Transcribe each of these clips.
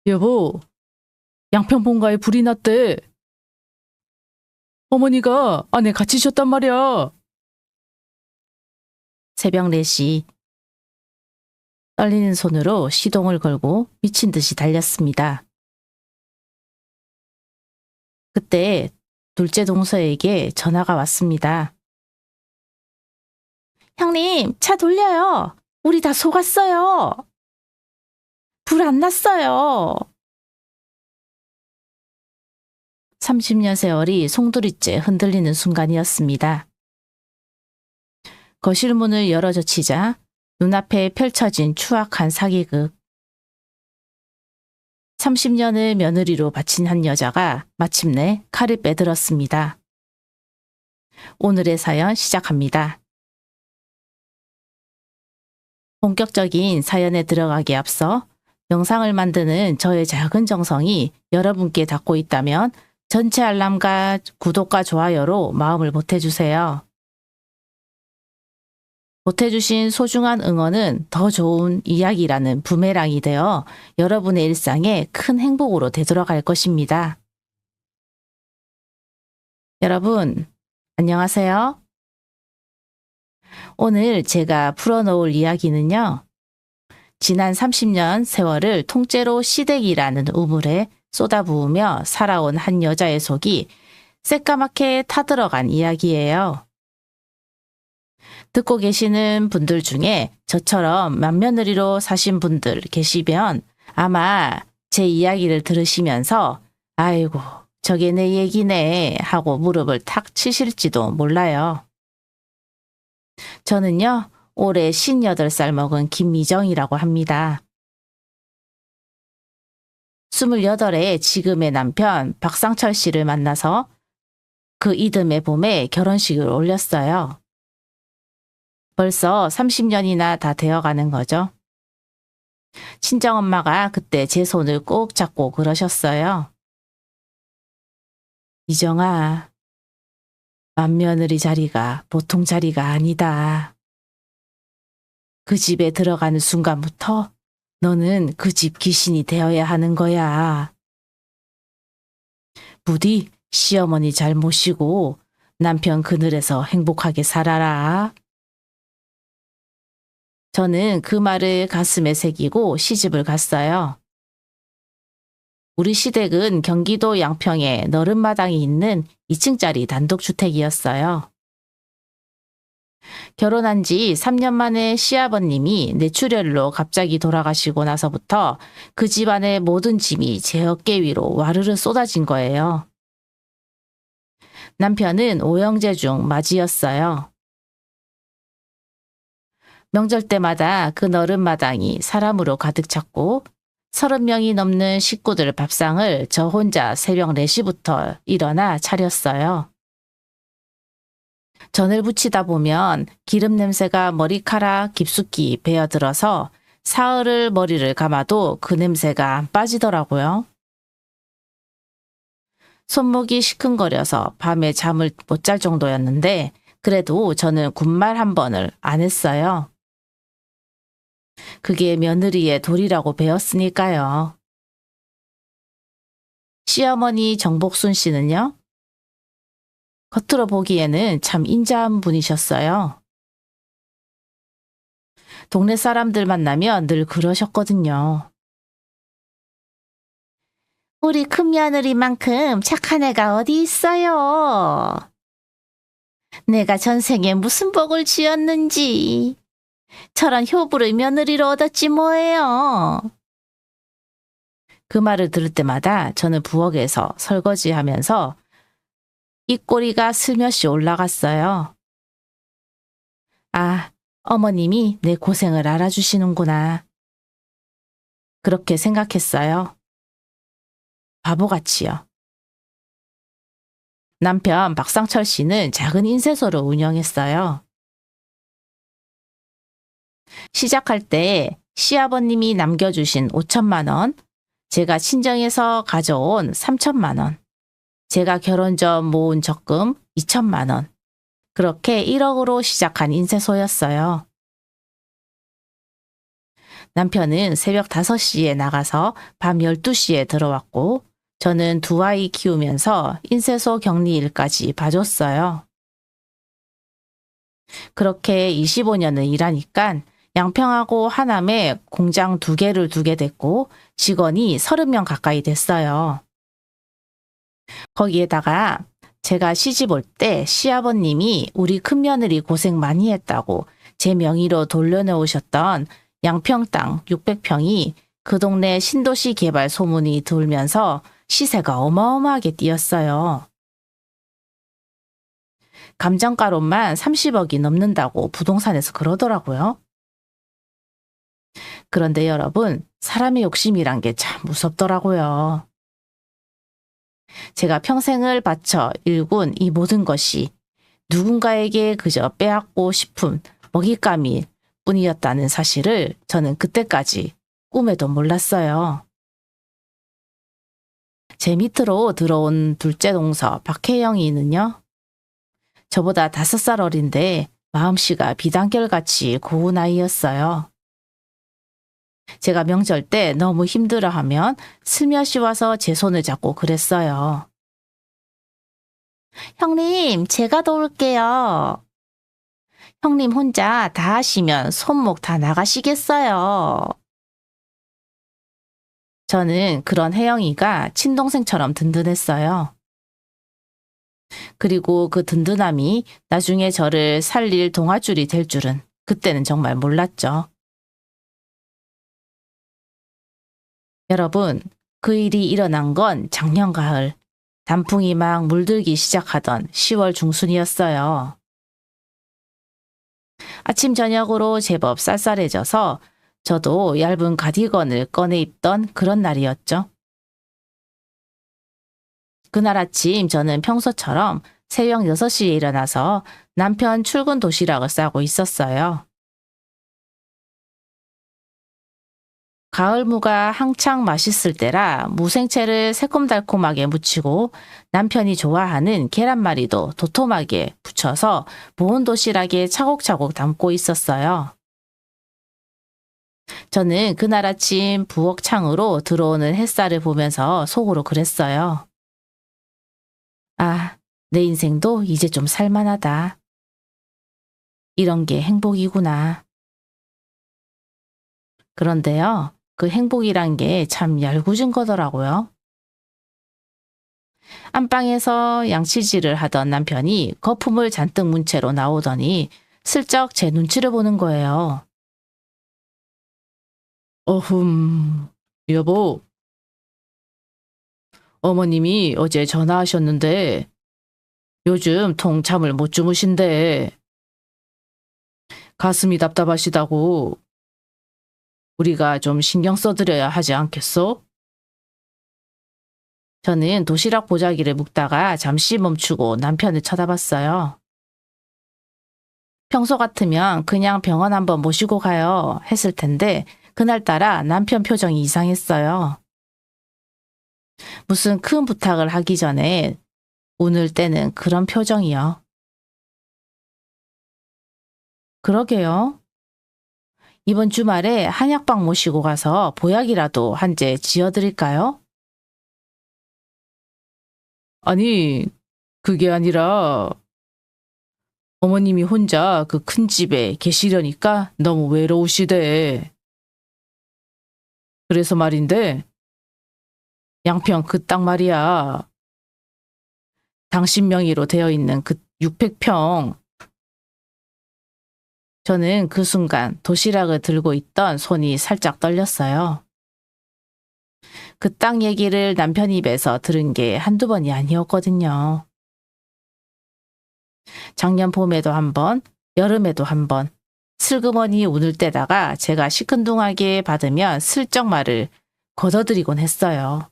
여보, 양평본가에 불이 났대. 어머니가 안에 갇히셨단 말이야. 새벽 4시. 떨리는 손으로 시동을 걸고 미친 듯이 달렸습니다. 그때 둘째 동서에게 전화가 왔습니다. 형님, 차 돌려요. 우리 다 속았어요. 불 안 났어요. 30년 세월이 송두리째 흔들리는 순간이었습니다. 거실 문을 열어젖히자 눈앞에 펼쳐진 추악한 사기극. 30년을 며느리로 바친 한 여자가 마침내 칼을 빼들었습니다. 오늘의 사연 시작합니다. 본격적인 사연에 들어가기에 앞서 영상을 만드는 저의 작은 정성이 여러분께 닿고 있다면 전체 알람과 구독과 좋아요로 마음을 보태주세요. 보태주신 소중한 응원은 더 좋은 이야기라는 부메랑이 되어 여러분의 일상에 큰 행복으로 되돌아갈 것입니다. 여러분, 안녕하세요. 오늘 제가 풀어놓을 이야기는요. 지난 30년 세월을 통째로 시댁이라는 우물에 쏟아부으며 살아온 한 여자의 속이 새까맣게 타들어간 이야기예요. 듣고 계시는 분들 중에 저처럼 맏며느리로 사신 분들 계시면 아마 제 이야기를 들으시면서 아이고 저게 내 얘기네 하고 무릎을 탁 치실지도 몰라요. 저는요 올해 58살 먹은 김미정이라고 합니다. 28에 지금의 남편 박상철 씨를 만나서 그 이듬해 봄에 결혼식을 올렸어요. 벌써 30년이나 다 되어가는 거죠. 친정엄마가 그때 제 손을 꼭 잡고 그러셨어요. 이정아, 맏며느리 자리가 보통 자리가 아니다. 그 집에 들어가는 순간부터 너는 그 집 귀신이 되어야 하는 거야. 부디 시어머니 잘 모시고 남편 그늘에서 행복하게 살아라. 저는 그 말을 가슴에 새기고 시집을 갔어요. 우리 시댁은 경기도 양평에 너른 마당이 있는 2층짜리 단독주택이었어요. 결혼한 지 3년 만에 시아버님이 뇌출혈로 갑자기 돌아가시고 나서부터 그 집안의 모든 짐이 제 어깨 위로 와르르 쏟아진 거예요. 남편은 오형제 중 맏이었어요. 명절 때마다 그 너른 마당이 사람으로 가득 찼고 30명이 넘는 식구들 밥상을 저 혼자 새벽 4시부터 일어나 차렸어요. 전을 부치다 보면 기름 냄새가 머리카락 깊숙이 배어들어서 사흘을 머리를 감아도 그 냄새가 안 빠지더라고요. 손목이 시큰거려서 밤에 잠을 못 잘 정도였는데 그래도 저는 군말 한 번을 안 했어요. 그게 며느리의 도리라고 배웠으니까요. 시어머니 정복순 씨는요? 겉으로 보기에는 참 인자한 분이셨어요. 동네 사람들 만나면 늘 그러셨거든요. 우리 큰며느리만큼 착한 애가 어디 있어요. 내가 전생에 무슨 복을 지었는지 저런 효부를 며느리로 얻었지 뭐예요. 그 말을 들을 때마다 저는 부엌에서 설거지하면서 입꼬리가 슬며시 올라갔어요. 아, 어머님이 내 고생을 알아주시는구나. 그렇게 생각했어요. 바보같이요. 남편 박상철 씨는 작은 인쇄소를 운영했어요. 시작할 때 시아버님이 남겨주신 5천만 원, 제가 친정에서 가져온 3천만 원, 제가 결혼 전 모은 적금 2천만 원, 그렇게 1억으로 시작한 인쇄소였어요. 남편은 새벽 5시에 나가서 밤 12시에 들어왔고 저는 두 아이 키우면서 인쇄소 격리 일까지 봐줬어요. 그렇게 25년을 일하니까 양평하고 하남에 공장 2개를 두게 됐고 직원이 30명 가까이 됐어요. 거기에다가 제가 시집 올 때 시아버님이 우리 큰며느리 고생 많이 했다고 제 명의로 돌려놓으셨던 양평 땅 600평이 그 동네 신도시 개발 소문이 돌면서 시세가 어마어마하게 뛰었어요. 감정가로만 30억이 넘는다고 부동산에서 그러더라고요. 그런데 여러분, 사람의 욕심이란 게 참 무섭더라고요. 제가 평생을 바쳐 일군 이 모든 것이 누군가에게 그저 빼앗고 싶은 먹잇감일 뿐이었다는 사실을 저는 그때까지 꿈에도 몰랐어요. 제 밑으로 들어온 둘째 동서 박혜영이는요. 저보다 5살 어린데 마음씨가 비단결같이 고운 아이였어요. 제가 명절 때 너무 힘들어하면 슬며시 와서 제 손을 잡고 그랬어요. 형님, 제가 도울게요. 형님 혼자 다 하시면 손목 다 나가시겠어요. 저는 그런 혜영이가 친동생처럼 든든했어요. 그리고 그 든든함이 나중에 저를 살릴 동아줄이 될 줄은 그때는 정말 몰랐죠. 여러분, 그 일이 일어난 건 작년 가을, 단풍이 막 물들기 시작하던 10월 중순이었어요. 아침 저녁으로 제법 쌀쌀해져서 저도 얇은 가디건을 꺼내 입던 그런 날이었죠. 그날 아침 저는 평소처럼 새벽 6시에 일어나서 남편 출근 도시락을 싸고 있었어요. 가을무가 한창 맛있을 때라 무생채를 새콤달콤하게 무치고 남편이 좋아하는 계란말이도 도톰하게 부쳐서 보온 도시락에 차곡차곡 담고 있었어요. 저는 그날 아침 부엌 창으로 들어오는 햇살을 보면서 속으로 그랬어요. 아, 내 인생도 이제 좀 살만하다. 이런 게 행복이구나. 그런데요, 그 행복이란 게 참 얄궂은 거더라고요. 안방에서 양치질을 하던 남편이 거품을 잔뜩 문 채로 나오더니 슬쩍 제 눈치를 보는 거예요. 여보. 어머님이 어제 전화하셨는데 요즘 통 잠을 못 주무신대. 가슴이 답답하시다고. 우리가 좀 신경 써드려야 하지 않겠어? 저는 도시락 보자기를 묶다가 잠시 멈추고 남편을 쳐다봤어요. 평소 같으면 그냥 병원 한번 모시고 가요 했을 텐데 그날따라 남편 표정이 이상했어요. 무슨 큰 부탁을 하기 전에 운을 떼는 그런 표정이요. 그러게요. 이번 주말에 한약방 모시고 가서 보약이라도 한 제 지어드릴까요? 아니, 그게 아니라 어머님이 혼자 그 큰 집에 계시려니까 너무 외로우시대. 그래서 말인데 양평 그 땅 말이야. 당신 명의로 되어 있는 그 600평. 저는 그 순간 도시락을 들고 있던 손이 살짝 떨렸어요. 그 땅 얘기를 남편 입에서 들은 게 한두 번이 아니었거든요. 작년 봄에도 한 번, 여름에도 한 번, 슬그머니 운을 떼다가 제가 시큰둥하게 받으면 슬쩍 말을 걷어들이곤 했어요.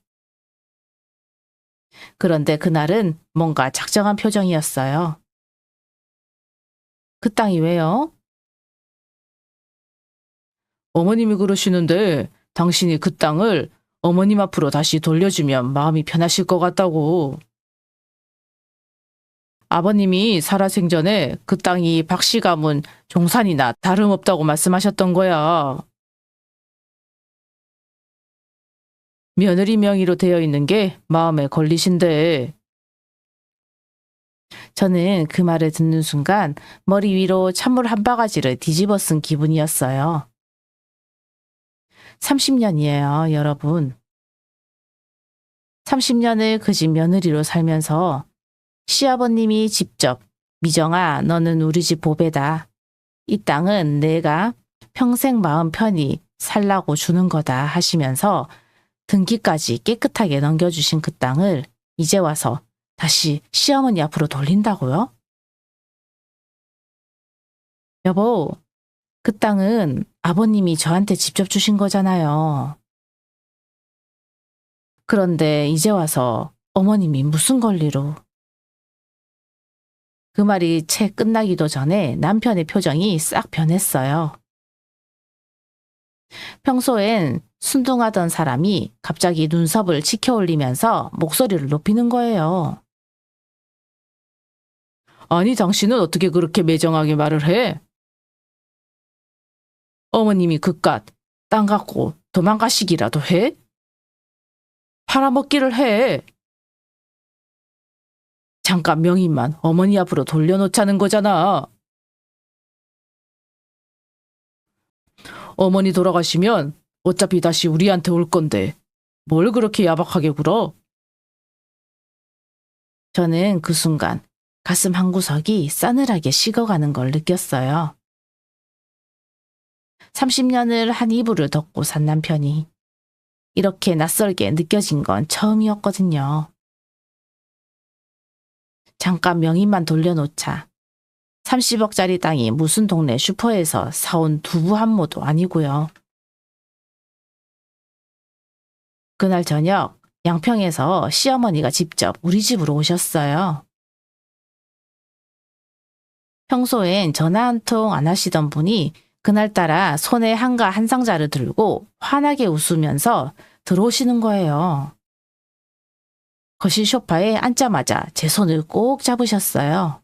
그런데 그날은 뭔가 작정한 표정이었어요. 그 땅이 왜요? 어머님이 그러시는데 당신이 그 땅을 어머님 앞으로 다시 돌려주면 마음이 편하실 것 같다고. 아버님이 살아생전에 그 땅이 박씨 가문 종산이나 다름없다고 말씀하셨던 거야. 며느리 명의로 되어 있는 게 마음에 걸리신데. 저는 그 말을 듣는 순간 머리 위로 찬물 한 바가지를 뒤집어 쓴 기분이었어요. 30년이에요, 여러분. 30년을 그 집 며느리로 살면서 시아버님이 직접 미정아, 너는 우리 집 보배다. 이 땅은 내가 평생 마음 편히 살라고 주는 거다 하시면서 등기까지 깨끗하게 넘겨주신 그 땅을 이제 와서 다시 시어머니 앞으로 돌린다고요? 여보, 그 땅은 아버님이 저한테 직접 주신 거잖아요. 그런데 이제 와서 어머님이 무슨 권리로? 그 말이 채 끝나기도 전에 남편의 표정이 싹 변했어요. 평소엔 순둥하던 사람이 갑자기 눈썹을 치켜 올리면서 목소리를 높이는 거예요. 아니, 당신은 어떻게 그렇게 매정하게 말을 해? 어머님이 그깟 땅 갖고 도망가시기라도 해? 팔아먹기를 해. 잠깐 명의만 어머니 앞으로 돌려놓자는 거잖아. 어머니 돌아가시면 어차피 다시 우리한테 올 건데 뭘 그렇게 야박하게 굴어? 저는 그 순간 가슴 한구석이 싸늘하게 식어가는 걸 느꼈어요. 30년을 한 이불을 덮고 산 남편이 이렇게 낯설게 느껴진 건 처음이었거든요. 잠깐 명의만 돌려놓자. 30억짜리 땅이 무슨 동네 슈퍼에서 사온 두부 한 모도 아니고요. 그날 저녁 양평에서 시어머니가 직접 우리 집으로 오셨어요. 평소엔 전화 한 통 안 하시던 분이 그날따라 손에 한가 한 상자를 들고 환하게 웃으면서 들어오시는 거예요. 거실 소파에 앉자마자 제 손을 꼭 잡으셨어요.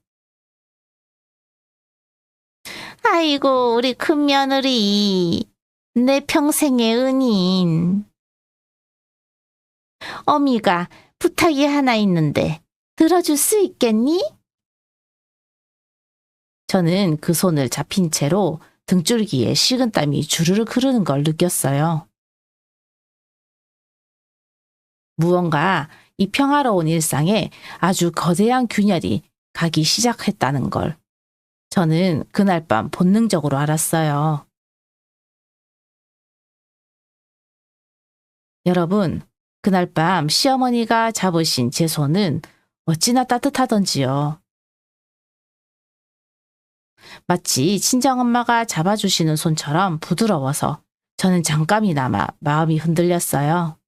아이고, 우리 큰며느리, 내 평생의 은인. 어미가 부탁이 하나 있는데 들어줄 수 있겠니? 저는 그 손을 잡힌 채로 등줄기에 식은땀이 주르륵 흐르는 걸 느꼈어요. 무언가 이 평화로운 일상에 아주 거대한 균열이 가기 시작했다는 걸 저는 그날 밤 본능적으로 알았어요. 여러분, 그날 밤 시어머니가 잡으신 제 손은 어찌나 따뜻하던지요. 마치 친정엄마가 잡아주시는 손처럼 부드러워서 저는 잠깐이나마 마음이 흔들렸어요.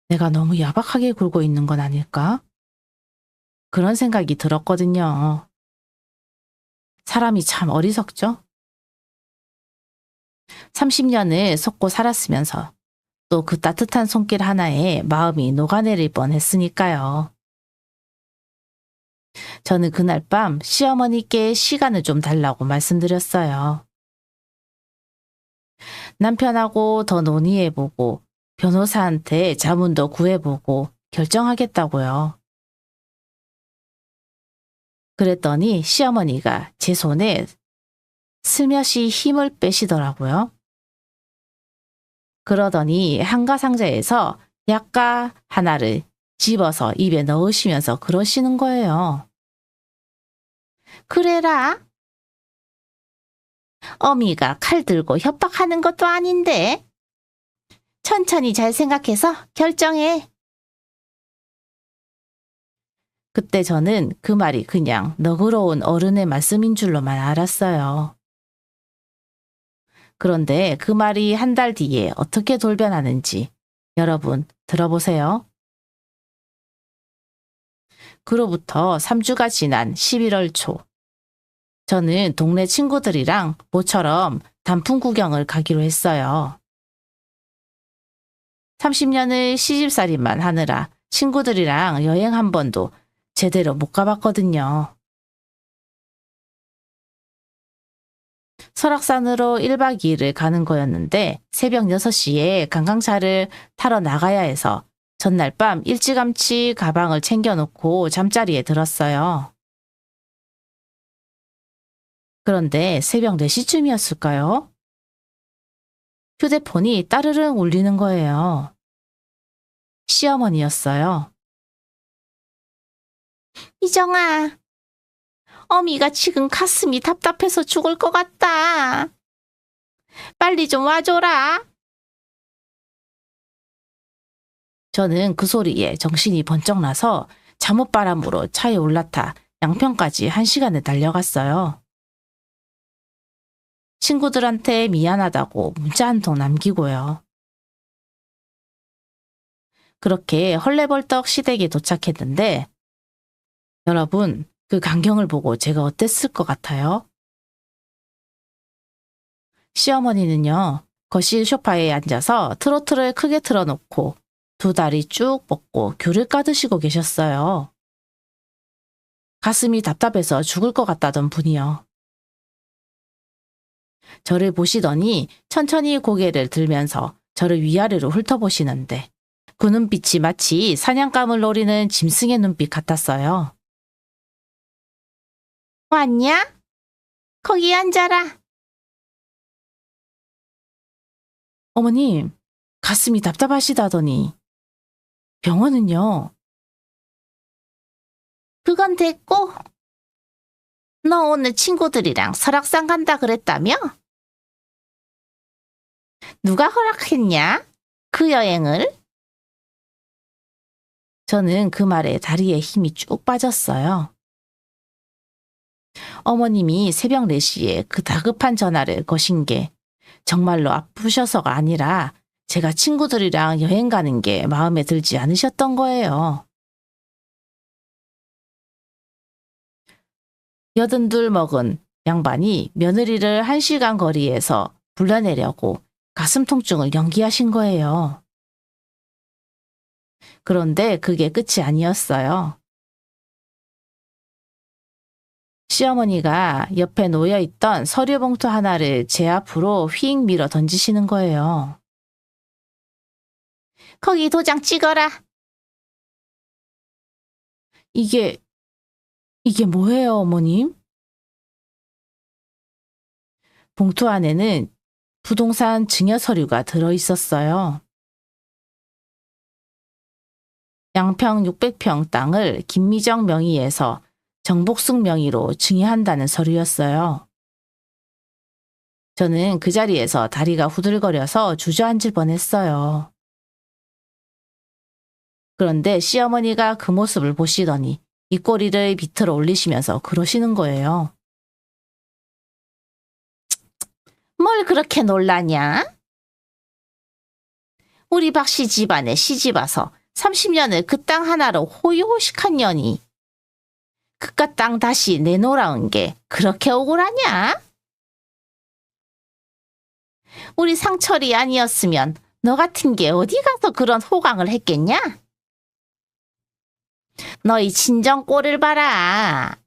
내가 너무 야박하게 굴고 있는 건 아닐까? 그런 생각이 들었거든요. 사람이 참 어리석죠? 30년을 속고 살았으면서 또 그 따뜻한 손길 하나에 마음이 녹아내릴 뻔했으니까요. 저는 그날 밤 시어머니께 시간을 좀 달라고 말씀드렸어요. 남편하고 더 논의해보고 변호사한테 자문도 구해보고 결정하겠다고요. 그랬더니 시어머니가 제 손에 슬며시 힘을 빼시더라고요. 그러더니 한가 상자에서 약가 하나를 집어서 입에 넣으시면서 그러시는 거예요. 그래라. 어미가 칼 들고 협박하는 것도 아닌데. 천천히 잘 생각해서 결정해. 그때 저는 그 말이 그냥 너그러운 어른의 말씀인 줄로만 알았어요. 그런데 그 말이 한 달 뒤에 어떻게 돌변하는지 여러분 들어보세요. 그로부터 3주가 지난 11월 초. 저는 동네 친구들이랑 모처럼 단풍 구경을 가기로 했어요. 30년을 시집살이만 하느라 친구들이랑 여행 한 번도 제대로 못 가봤거든요. 설악산으로 1박 2일을 가는 거였는데 새벽 6시에 관광차를 타러 나가야 해서 전날 밤 일찌감치 가방을 챙겨놓고 잠자리에 들었어요. 그런데 새벽 4시쯤이었을까요? 휴대폰이 따르릉 울리는 거예요. 시어머니였어요. 미정아, 어미가 지금 가슴이 답답해서 죽을 것 같다. 빨리 좀 와줘라. 저는 그 소리에 정신이 번쩍 나서 잠옷바람으로 차에 올라타 양평까지 1시간을 달려갔어요. 친구들한테 미안하다고 문자 한 통 남기고요. 그렇게 헐레벌떡 시댁에 도착했는데 여러분, 그 광경을 보고 제가 어땠을 것 같아요? 시어머니는요, 거실 소파에 앉아서 트로트를 크게 틀어놓고 두 다리 쭉 뻗고 귤을 까드시고 계셨어요. 가슴이 답답해서 죽을 것 같다던 분이요. 저를 보시더니 천천히 고개를 들면서 저를 위아래로 훑어보시는데 그 눈빛이 마치 사냥감을 노리는 짐승의 눈빛 같았어요. 왔냐? 거기 앉아라. 어머님, 가슴이 답답하시다더니 병원은요? 그건 됐고, 너 오늘 친구들이랑 설악산 간다 그랬다며? 누가 허락했냐? 그 여행을? 저는 그 말에 다리에 힘이 쭉 빠졌어요. 어머님이 새벽 4시에 그 다급한 전화를 거신 게 정말로 아프셔서가 아니라 제가 친구들이랑 여행 가는 게 마음에 들지 않으셨던 거예요. 82 먹은 양반이 며느리를 1시간 거리에서 불러내려고 가슴 통증을 연기하신 거예요. 그런데 그게 끝이 아니었어요. 시어머니가 옆에 놓여있던 서류 봉투 하나를 제 앞으로 휙 밀어 던지시는 거예요. 거기 도장 찍어라. 이게 뭐예요, 어머님? 봉투 안에는 부동산 증여 서류가 들어있었어요. 양평 600평 땅을 김미정 명의에서 정복숙 명의로 증여한다는 서류였어요. 저는 그 자리에서 다리가 후들거려서 주저앉을 뻔했어요. 그런데 시어머니가 그 모습을 보시더니 입꼬리를 비틀어 올리시면서 그러시는 거예요. 뭘 그렇게 놀라냐? 우리 박씨 집안에 시집와서 30년을 그 땅 하나로 호의호식한 년이 그깟 땅 다시 내놓으라는 게 그렇게 억울하냐? 우리 상철이 아니었으면 너 같은 게 어디 가서 그런 호강을 했겠냐? 너희 친정 꼴을 봐라.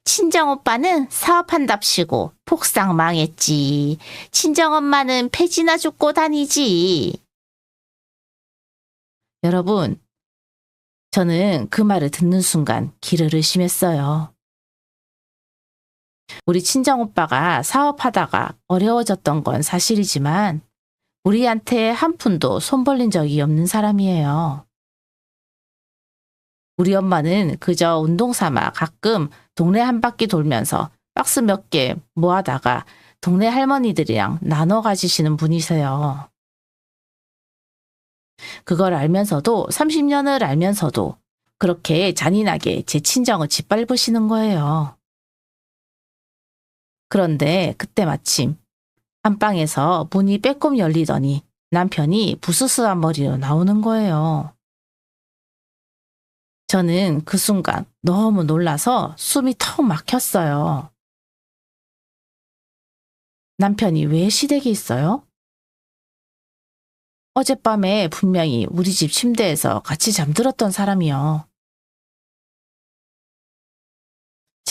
친정오빠는 사업한답시고 폭삭 망했지. 친정엄마는 폐지나 죽고 다니지. 여러분, 저는 그 말을 듣는 순간 기를 의심했어요. 우리 친정오빠가 사업하다가 어려워졌던 건 사실이지만 우리한테 한 푼도 손 벌린 적이 없는 사람이에요. 우리 엄마는 그저 운동 삼아 가끔 동네 한 바퀴 돌면서 박스 몇 개 모아다가 동네 할머니들이랑 나눠 가지시는 분이세요. 그걸 알면서도 30년을 알면서도 그렇게 잔인하게 제 친정을 짓밟으시는 거예요. 그런데 그때 마침 안방에서 문이 빼꼼 열리더니 남편이 부스스한 머리로 나오는 거예요. 저는 그 순간 너무 놀라서 숨이 턱 막혔어요. 남편이 왜 시댁에 있어요? 어젯밤에 분명히 우리 집 침대에서 같이 잠들었던 사람이요.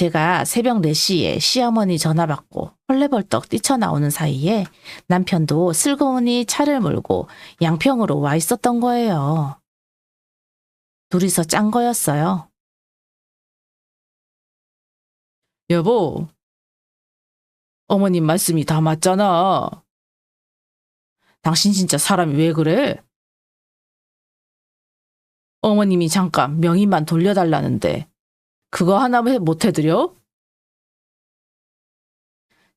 제가 새벽 4시에 시어머니 전화 받고 헐레벌떡 뛰쳐나오는 사이에 남편도 슬그머니 차를 몰고 양평으로 와 있었던 거예요. 둘이서 짠 거였어요. 여보, 어머님 말씀이 다 맞잖아. 당신 진짜 사람이 왜 그래? 어머님이 잠깐 명의만 돌려달라는데 그거 하나 못 해드려?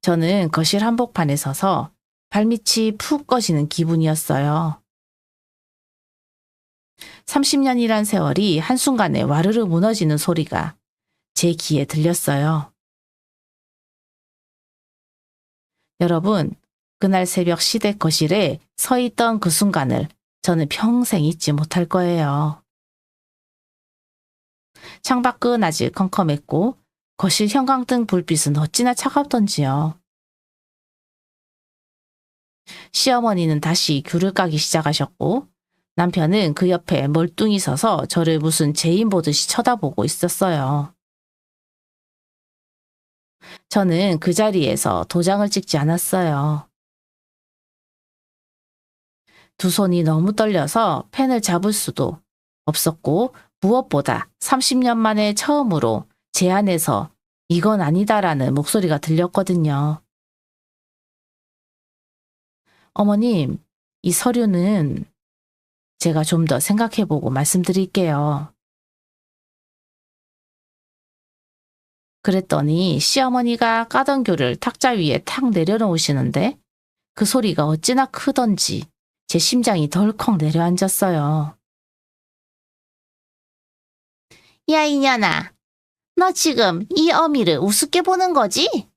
저는 거실 한복판에 서서 발밑이 푹 꺼지는 기분이었어요. 30년이란 세월이 한순간에 와르르 무너지는 소리가 제 귀에 들렸어요. 여러분, 그날 새벽 시댁 거실에 서 있던 그 순간을 저는 평생 잊지 못할 거예요. 창밖은 아직 컴컴했고 거실 형광등 불빛은 어찌나 차갑던지요. 시어머니는 다시 귤을 까기 시작하셨고 남편은 그 옆에 멀뚱히 서서 저를 무슨 죄인 보듯이 쳐다보고 있었어요. 저는 그 자리에서 도장을 찍지 않았어요. 두 손이 너무 떨려서 펜을 잡을 수도 없었고 무엇보다 30년 만에 처음으로 제 안에서 이건 아니다라는 목소리가 들렸거든요. 어머님, 이 서류는 제가 좀 더 생각해보고 말씀드릴게요. 그랬더니 시어머니가 까던 귤을 탁자 위에 탁 내려놓으시는데 그 소리가 어찌나 크던지 제 심장이 덜컥 내려앉았어요. 야, 이년아. 너 지금 이 어미를 우습게 보는 거지?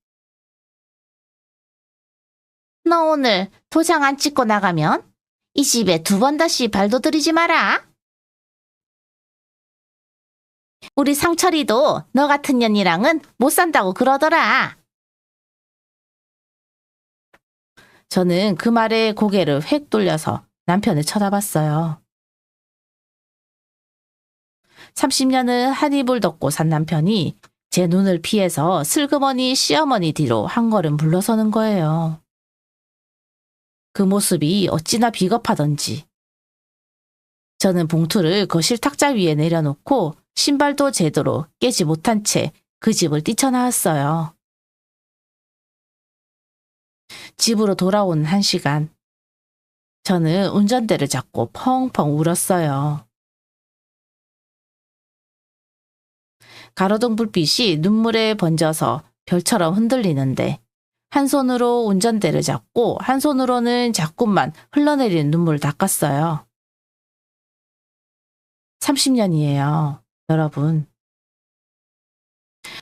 너 오늘 도장 안 찍고 나가면 이 집에 2번 다시 발도 들이지 마라. 우리 상철이도 너 같은 년이랑은 못 산다고 그러더라. 저는 그 말에 고개를 획 돌려서 남편을 쳐다봤어요. 30년을 한 이불 덮고 산 남편이 제 눈을 피해서 슬그머니 시어머니 뒤로 한 걸음 물러서는 거예요. 그 모습이 어찌나 비겁하던지. 저는 봉투를 거실 탁자 위에 내려놓고 신발도 제대로 깨지 못한 채 그 집을 뛰쳐나왔어요. 집으로 돌아오는 1시간. 저는 운전대를 잡고 펑펑 울었어요. 가로등 불빛이 눈물에 번져서 별처럼 흔들리는데 한 손으로 운전대를 잡고 한 손으로는 자꾸만 흘러내리는 눈물을 닦았어요. 30년이에요, 여러분.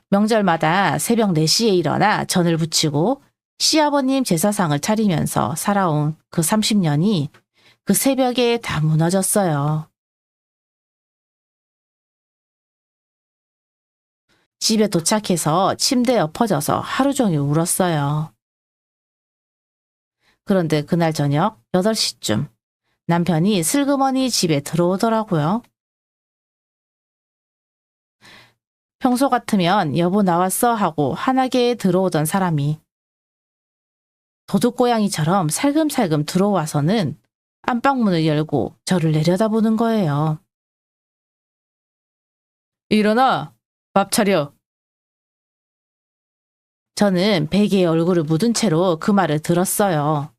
명절마다 새벽 4시에 일어나 전을 부치고 시아버님 제사상을 차리면서 살아온 그 30년이 그 새벽에 다 무너졌어요. 집에 도착해서 침대에 엎어져서 하루 종일 울었어요. 그런데 그날 저녁 8시쯤 남편이 슬그머니 집에 들어오더라고요. 평소 같으면 여보 나왔어 하고 환하게 들어오던 사람이 도둑고양이처럼 살금살금 들어와서는 안방문을 열고 저를 내려다보는 거예요. 일어나! 밥 차려! 저는 베개에 얼굴을 묻은 채로 그 말을 들었어요.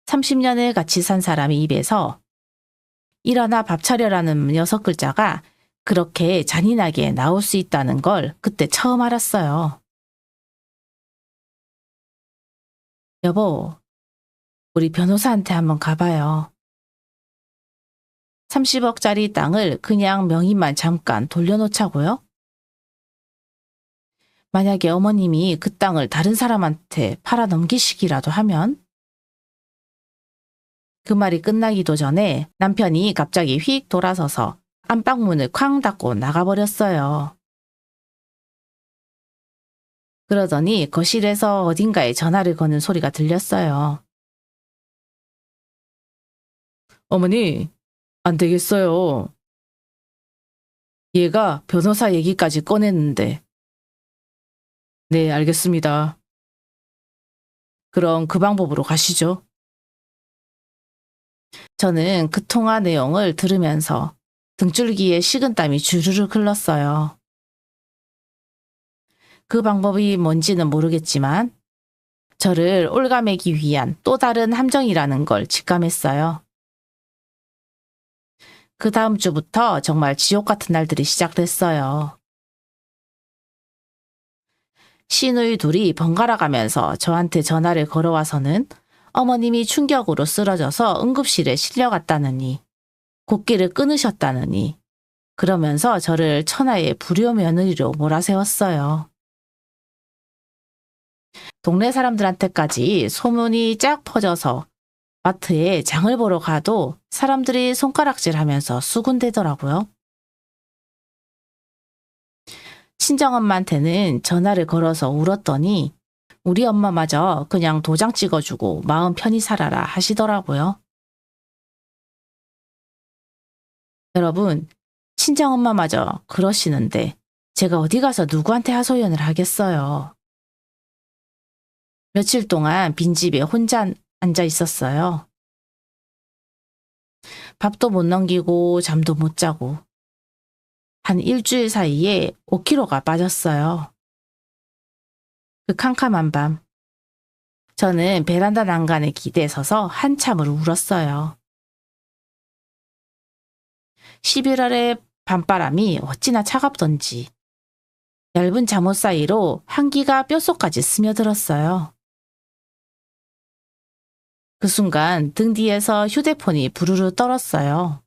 30년을 같이 산 사람의 입에서 일어나 밥 차려라는 6글자가 그렇게 잔인하게 나올 수 있다는 걸 그때 처음 알았어요. 여보, 우리 변호사한테 한번 가봐요. 30억짜리 땅을 그냥 명의만 잠깐 돌려놓자고요? 만약에 어머님이 그 땅을 다른 사람한테 팔아 넘기시기라도 하면? 그 말이 끝나기도 전에 남편이 갑자기 휙 돌아서서 안방문을 쾅 닫고 나가버렸어요. 그러더니 거실에서 어딘가에 전화를 거는 소리가 들렸어요. 어머니, 안 되겠어요. 얘가 변호사 얘기까지 꺼냈는데. 네, 알겠습니다. 그럼 그 방법으로 가시죠. 저는 그 통화 내용을 들으면서 등줄기에 식은땀이 주르륵 흘렀어요. 그 방법이 뭔지는 모르겠지만 저를 올가매기 위한 또 다른 함정이라는 걸 직감했어요. 그 다음 주부터 정말 지옥 같은 날들이 시작됐어요. 시누이 둘이 번갈아 가면서 저한테 전화를 걸어와서는 어머님이 충격으로 쓰러져서 응급실에 실려갔다느니, 곡기를 끊으셨다느니, 그러면서 저를 천하의 불효 며느리로 몰아세웠어요. 동네 사람들한테까지 소문이 쫙 퍼져서 마트에 장을 보러 가도 사람들이 손가락질하면서 수군대더라고요. 친정엄마한테는 전화를 걸어서 울었더니 우리 엄마마저 그냥 도장 찍어주고 마음 편히 살아라 하시더라고요. 여러분, 친정엄마마저 그러시는데 제가 어디 가서 누구한테 하소연을 하겠어요. 며칠 동안 빈집에 혼자 앉아 있었어요. 밥도 못 넘기고 잠도 못 자고 한 일주일 사이에 5kg가 빠졌어요. 그 캄캄한 밤, 저는 베란다 난간에 기대에 서서 한참을 울었어요. 11월의 밤바람이 어찌나 차갑던지 얇은 잠옷 사이로 한기가 뼛속까지 스며들었어요. 그 순간 등 뒤에서 휴대폰이 부르르 떨었어요.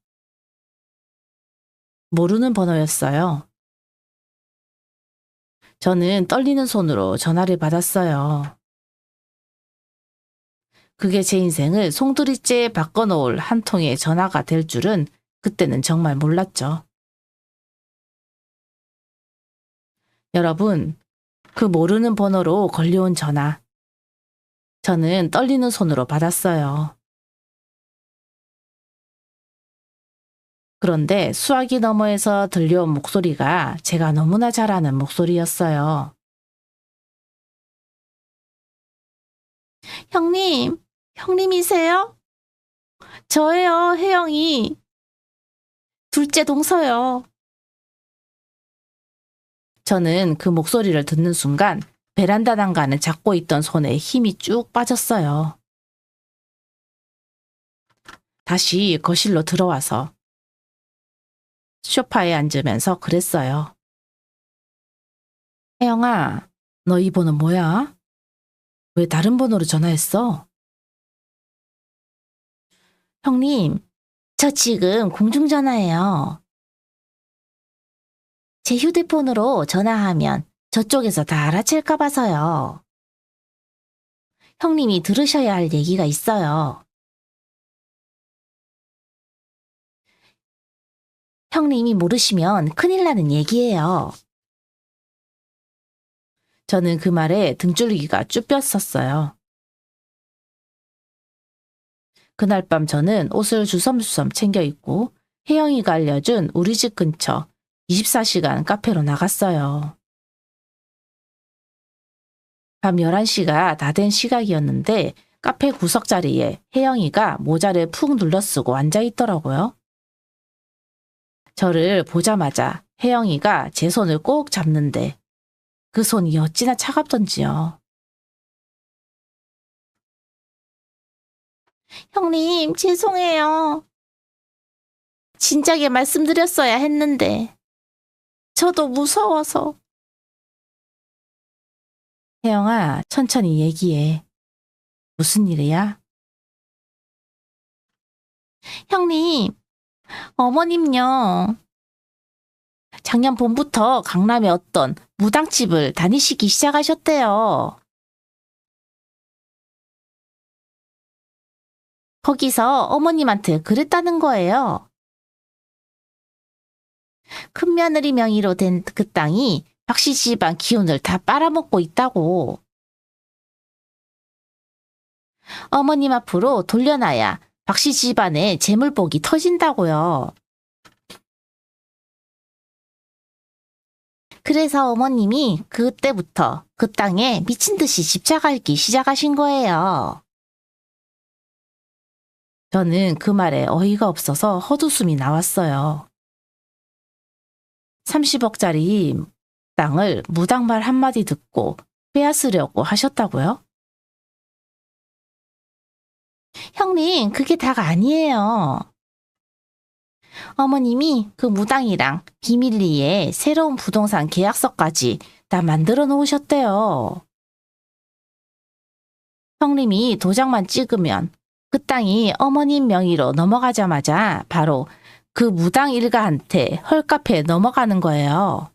모르는 번호였어요. 저는 떨리는 손으로 전화를 받았어요. 그게 제 인생을 송두리째 바꿔놓을 한 통의 전화가 될 줄은 그때는 정말 몰랐죠. 여러분, 그 모르는 번호로 걸려온 전화. 저는 떨리는 손으로 받았어요. 그런데 수화기 너머에서 들려온 목소리가 제가 너무나 잘 아는 목소리였어요. 형님, 형님이세요? 저예요, 혜영이. 둘째 동서요. 저는 그 목소리를 듣는 순간 베란다 난간을 잡고 있던 손에 힘이 쭉 빠졌어요. 다시 거실로 들어와서 소파에 앉으면서 그랬어요. 혜영아, 너 이 번호 뭐야? 왜 다른 번호로 전화했어? 형님, 저 지금 공중전화예요. 제 휴대폰으로 전화하면 저쪽에서 다 알아챌까 봐서요. 형님이 들으셔야 할 얘기가 있어요. 형님이 모르시면 큰일 나는 얘기예요. 저는 그 말에 등줄기가 쭈뼛었어요. 그날 밤 저는 옷을 주섬주섬 챙겨 입고 혜영이가 알려준 우리 집 근처 24시간 카페로 나갔어요. 밤 11시가 다 된 시각이었는데 카페 구석자리에 혜영이가 모자를 푹 눌러쓰고 앉아있더라고요. 저를 보자마자 혜영이가 제 손을 꼭 잡는데 그 손이 어찌나 차갑던지요. 형님, 죄송해요. 진작에 말씀드렸어야 했는데 저도 무서워서. 혜영아, 천천히 얘기해. 무슨 일이야? 형님, 어머님요. 작년 봄부터 강남의 어떤 무당집을 다니시기 시작하셨대요. 거기서 어머님한테 그랬다는 거예요. 큰며느리 명의로 된 그 땅이 박씨 집안 기운을 다 빨아먹고 있다고. 어머님 앞으로 돌려놔야 박씨 집안의 재물복이 터진다고요. 그래서 어머님이 그때부터 그 땅에 미친 듯이 집착하기 시작하신 거예요. 저는 그 말에 어이가 없어서 헛웃음이 나왔어요. 30억짜리 땅을 무당말 한마디 듣고 빼앗으려고 하셨다고요? 형님, 그게 다가 아니에요. 어머님이 그 무당이랑 비밀리에 새로운 부동산 계약서까지 다 만들어 놓으셨대요. 형님이 도장만 찍으면 그 땅이 어머님 명의로 넘어가자마자 바로 그 무당 일가한테 헐값에 넘어가는 거예요.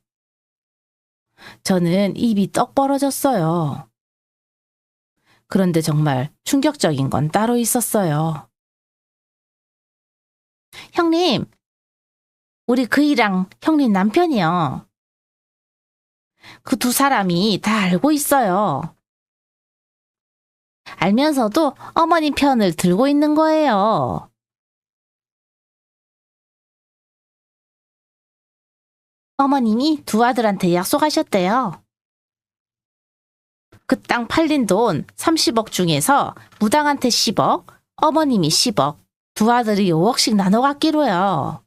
저는 입이 떡 벌어졌어요. 그런데 정말 충격적인 건 따로 있었어요. 형님, 우리 그이랑 형님 남편이요. 그 두 사람이 다 알고 있어요. 알면서도 어머님 편을 들고 있는 거예요. 어머님이 두 아들한테 약속하셨대요. 그 땅 팔린 돈 30억 중에서 무당한테 10억, 어머님이 10억, 두 아들이 5억씩 나눠 갖기로요.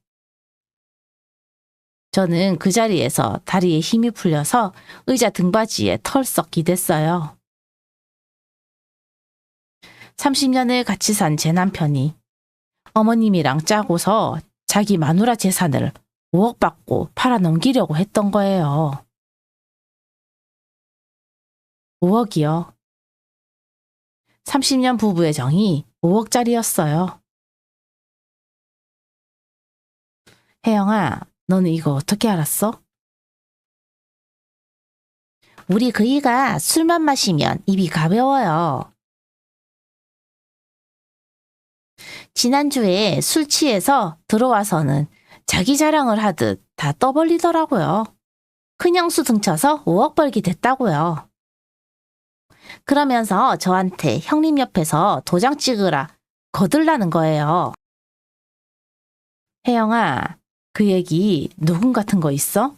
저는 그 자리에서 다리에 힘이 풀려서 의자 등받이에 털썩 기댔어요. 30년을 같이 산 제 남편이 어머님이랑 짜고서 자기 마누라 재산을 5억 받고 팔아 넘기려고 했던 거예요. 5억이요. 30년 부부의 정이 5억짜리였어요. 혜영아, 너는 이거 어떻게 알았어? 우리 그이가 술만 마시면 입이 가벼워요. 지난주에 술 취해서 들어와서는 자기 자랑을 하듯 다 떠벌리더라고요. 큰형수 등쳐서 5억 벌기 됐다고요. 그러면서 저한테 형님 옆에서 도장 찍으라 거들라는 거예요. 혜영아, 그 얘기 녹음 같은 거 있어?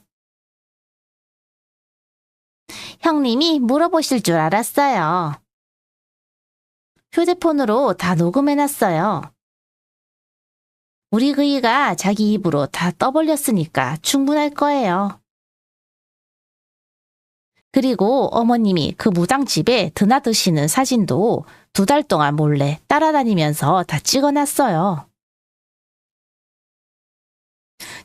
형님이 물어보실 줄 알았어요. 휴대폰으로 다 녹음해놨어요. 우리 그이가 자기 입으로 다 떠벌렸으니까 충분할 거예요. 그리고 어머님이 그 무당집에 드나드시는 사진도 2달 동안 몰래 따라다니면서 다 찍어놨어요.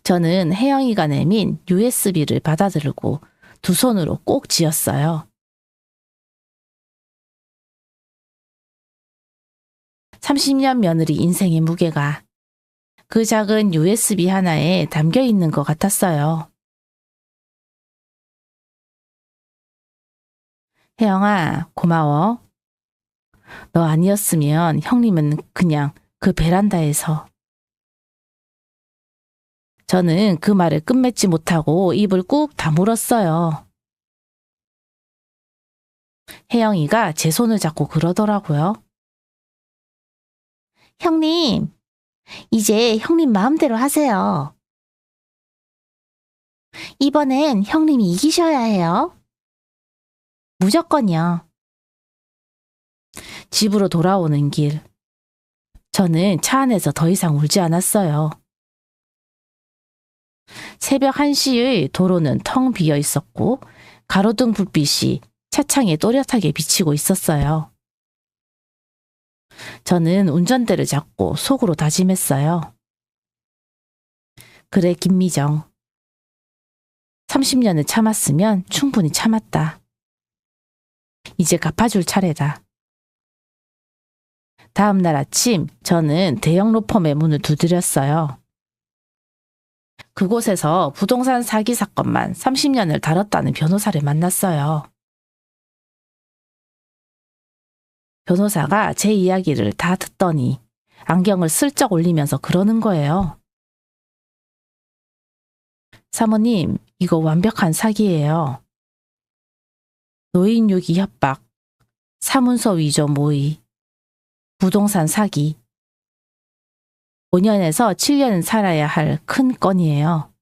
저는 혜영이가 내민 USB를 받아들고 두 손으로 꼭 쥐었어요. 30년 며느리 인생의 무게가 그 작은 USB 하나에 담겨 있는 것 같았어요. 혜영아, 고마워. 너 아니었으면 형님은 그냥 그 베란다에서. 저는 그 말을 끝맺지 못하고 입을 꾹 다물었어요. 혜영이가 제 손을 잡고 그러더라고요. 형님, 이제 형님 마음대로 하세요. 이번엔 형님이 이기셔야 해요. 무조건이요. 집으로 돌아오는 길. 저는 차 안에서 더 이상 울지 않았어요. 새벽 1시의 도로는 텅 비어 있었고 가로등 불빛이 차창에 또렷하게 비치고 있었어요. 저는 운전대를 잡고 속으로 다짐했어요. 그래, 김미정. 30년을 참았으면 충분히 참았다. 이제 갚아줄 차례다. 다음 날 아침 저는 대형 로펌의 문을 두드렸어요. 그곳에서 부동산 사기 사건만 30년을 다뤘다는 변호사를 만났어요. 변호사가 제 이야기를 다 듣더니 안경을 슬쩍 올리면서 그러는 거예요. 사모님, 이거 완벽한 사기예요. 노인 유기 협박, 사문서 위조 모의, 부동산 사기. 5년에서 7년 살아야 할 큰 건이에요.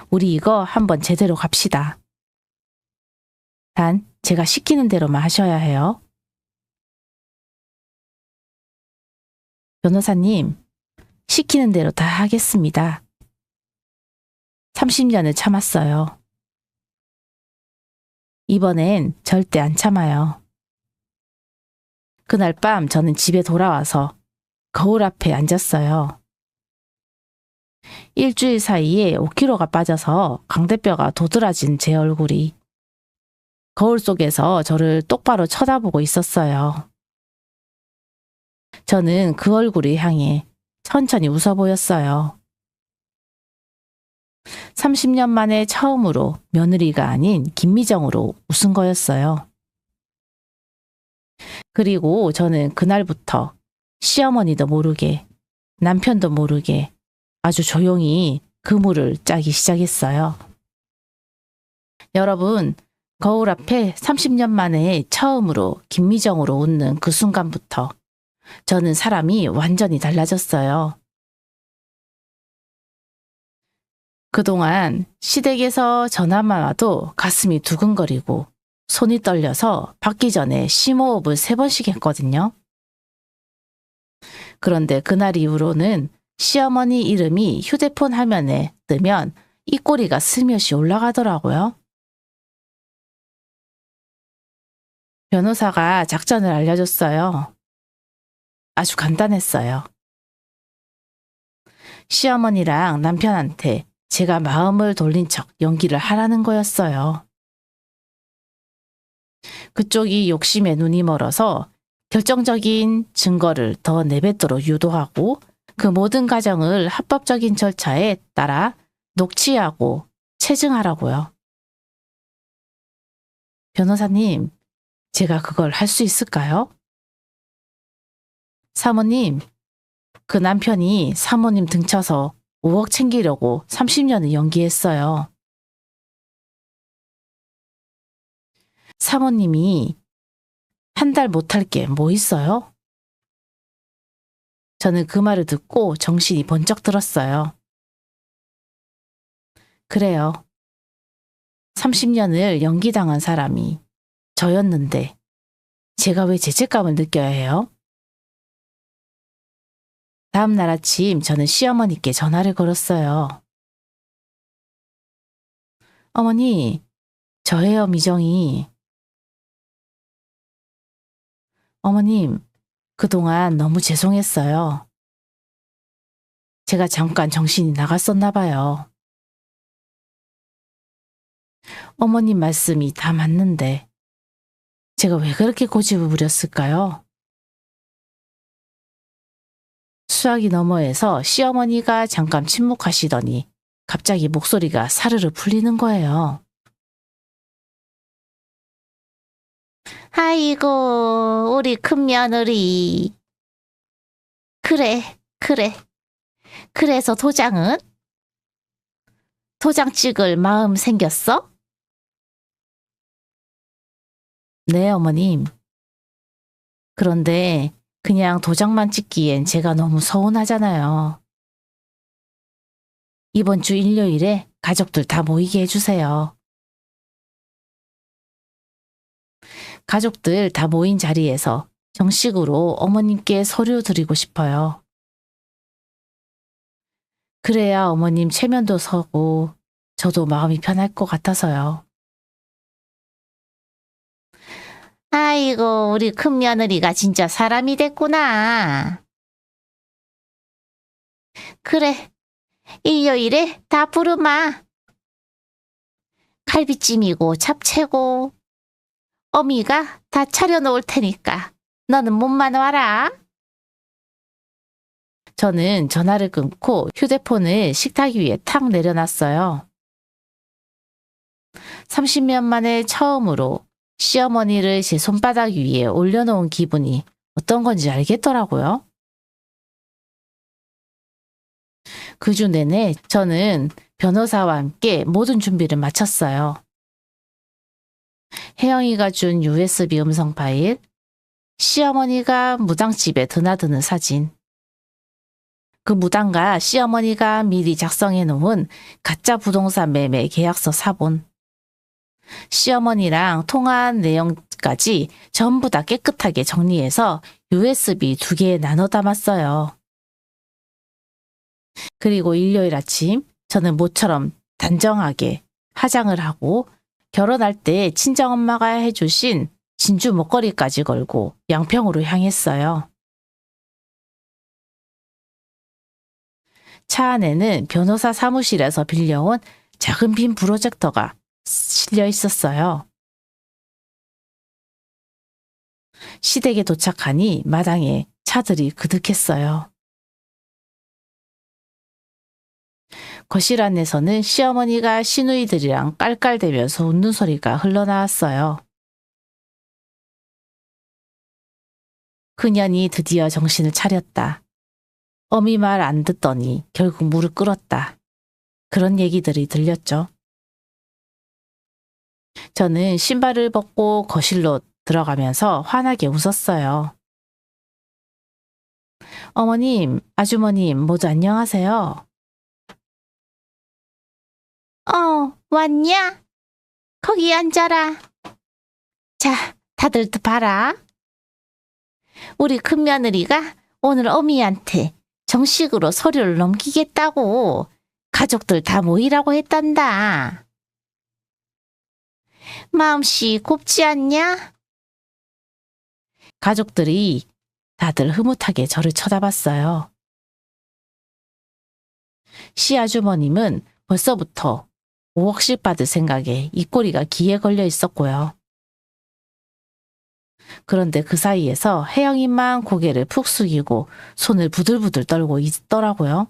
우리 이거 한번 제대로 갑시다. 단 제가 시키는 대로만 하셔야 해요. 변호사님, 시키는 대로 다 하겠습니다. 30년을 참았어요. 이번엔 절대 안 참아요. 그날 밤 저는 집에 돌아와서 거울 앞에 앉았어요. 일주일 사이에 5kg가 빠져서 광대뼈가 도드라진 제 얼굴이 거울 속에서 저를 똑바로 쳐다보고 있었어요. 저는 그 얼굴을 향해 천천히 웃어 보였어요. 30년 만에 처음으로 며느리가 아닌 김미정으로 웃은 거였어요. 그리고 저는 그날부터 시어머니도 모르게 남편도 모르게 아주 조용히 그물을 짜기 시작했어요. 여러분, 거울 앞에 30년 만에 처음으로 김미정으로 웃는 그 순간부터 저는 사람이 완전히 달라졌어요. 그동안 시댁에서 전화만 와도 가슴이 두근거리고 손이 떨려서 받기 전에 심호흡을 3번씩 했거든요. 그런데 그날 이후로는 시어머니 이름이 휴대폰 화면에 뜨면 입꼬리가 슬며시 올라가더라고요. 변호사가 작전을 알려줬어요. 아주 간단했어요. 시어머니랑 남편한테 제가 마음을 돌린 척 연기를 하라는 거였어요. 그쪽이 욕심에 눈이 멀어서 결정적인 증거를 더 내뱉도록 유도하고 그 모든 과정을 합법적인 절차에 따라 녹취하고 체증하라고요. 변호사님, 제가 그걸 할 수 있을까요? 사모님, 그 남편이 사모님 등쳐서 5억 챙기려고 30년을 연기했어요. 사모님이 한 달 못할 게 뭐 있어요? 저는 그 말을 듣고 정신이 번쩍 들었어요. 그래요. 30년을 연기당한 사람이 저였는데 제가 왜 죄책감을 느껴야 해요? 다음 날 아침 저는 시어머니께 전화를 걸었어요. 어머니, 저예요, 미정이. 어머님, 그동안 너무 죄송했어요. 제가 잠깐 정신이 나갔었나 봐요. 어머님 말씀이 다 맞는데 제가 왜 그렇게 고집을 부렸을까요? 수화기 너머에서 시어머니가 잠깐 침묵하시더니 갑자기 목소리가 사르르 풀리는 거예요. 아이고, 우리 큰며느리. 그래. 그래서 도장은? 도장 찍을 마음 생겼어? 네, 어머님. 그런데 그냥 도장만 찍기엔 제가 너무 서운하잖아요. 이번 주 일요일에 가족들 다 모이게 해주세요. 가족들 다 모인 자리에서 정식으로 어머님께 서류 드리고 싶어요. 그래야 어머님 체면도 서고 저도 마음이 편할 것 같아서요. 아이고, 우리 큰며느리가 진짜 사람이 됐구나. 그래, 일요일에 다 부르마. 갈비찜이고 잡채고 어미가 다 차려놓을 테니까 너는 몸만 와라. 저는 전화를 끊고 휴대폰을 식탁 위에 탁 내려놨어요. 30년 만에 처음으로 시어머니를 제 손바닥 위에 올려놓은 기분이 어떤 건지 알겠더라고요. 그 주 내내 저는 변호사와 함께 모든 준비를 마쳤어요. 혜영이가 준 USB 음성 파일, 시어머니가 무당집에 드나드는 사진, 그 무당과 시어머니가 미리 작성해 놓은 가짜 부동산 매매 계약서 사본. 시어머니랑 통화한 내용까지 전부 다 깨끗하게 정리해서 USB 2개에 나눠 담았어요. 그리고 일요일 아침 저는 모처럼 단정하게 화장을 하고 결혼할 때 친정엄마가 해주신 진주 목걸이까지 걸고 양평으로 향했어요. 차 안에는 변호사 사무실에서 빌려온 작은 빈 프로젝터가 실려 있었어요. 시댁에 도착하니 마당에 차들이 그득했어요. 거실 안에서는 시어머니가 시누이들이랑 깔깔대면서 웃는 소리가 흘러나왔어요. 그년이 드디어 정신을 차렸다. 어미 말 안 듣더니 결국 무릎 꿇었다. 그런 얘기들이 들렸죠. 저는 신발을 벗고 거실로 들어가면서 환하게 웃었어요. 어머님, 아주머님 모두 안녕하세요. 왔냐? 거기 앉아라. 자, 다들 봐라. 우리 큰며느리가 오늘 어미한테 정식으로 서류를 넘기겠다고 가족들 다 모이라고 했단다. 마음씨 곱지 않냐? 가족들이 다들 흐뭇하게 저를 쳐다봤어요. 시아주머님은 벌써부터 5억씩 받을 생각에 입꼬리가 기에 걸려 있었고요. 그런데 그 사이에서 혜영이만 고개를 푹 숙이고 손을 부들부들 떨고 있더라고요.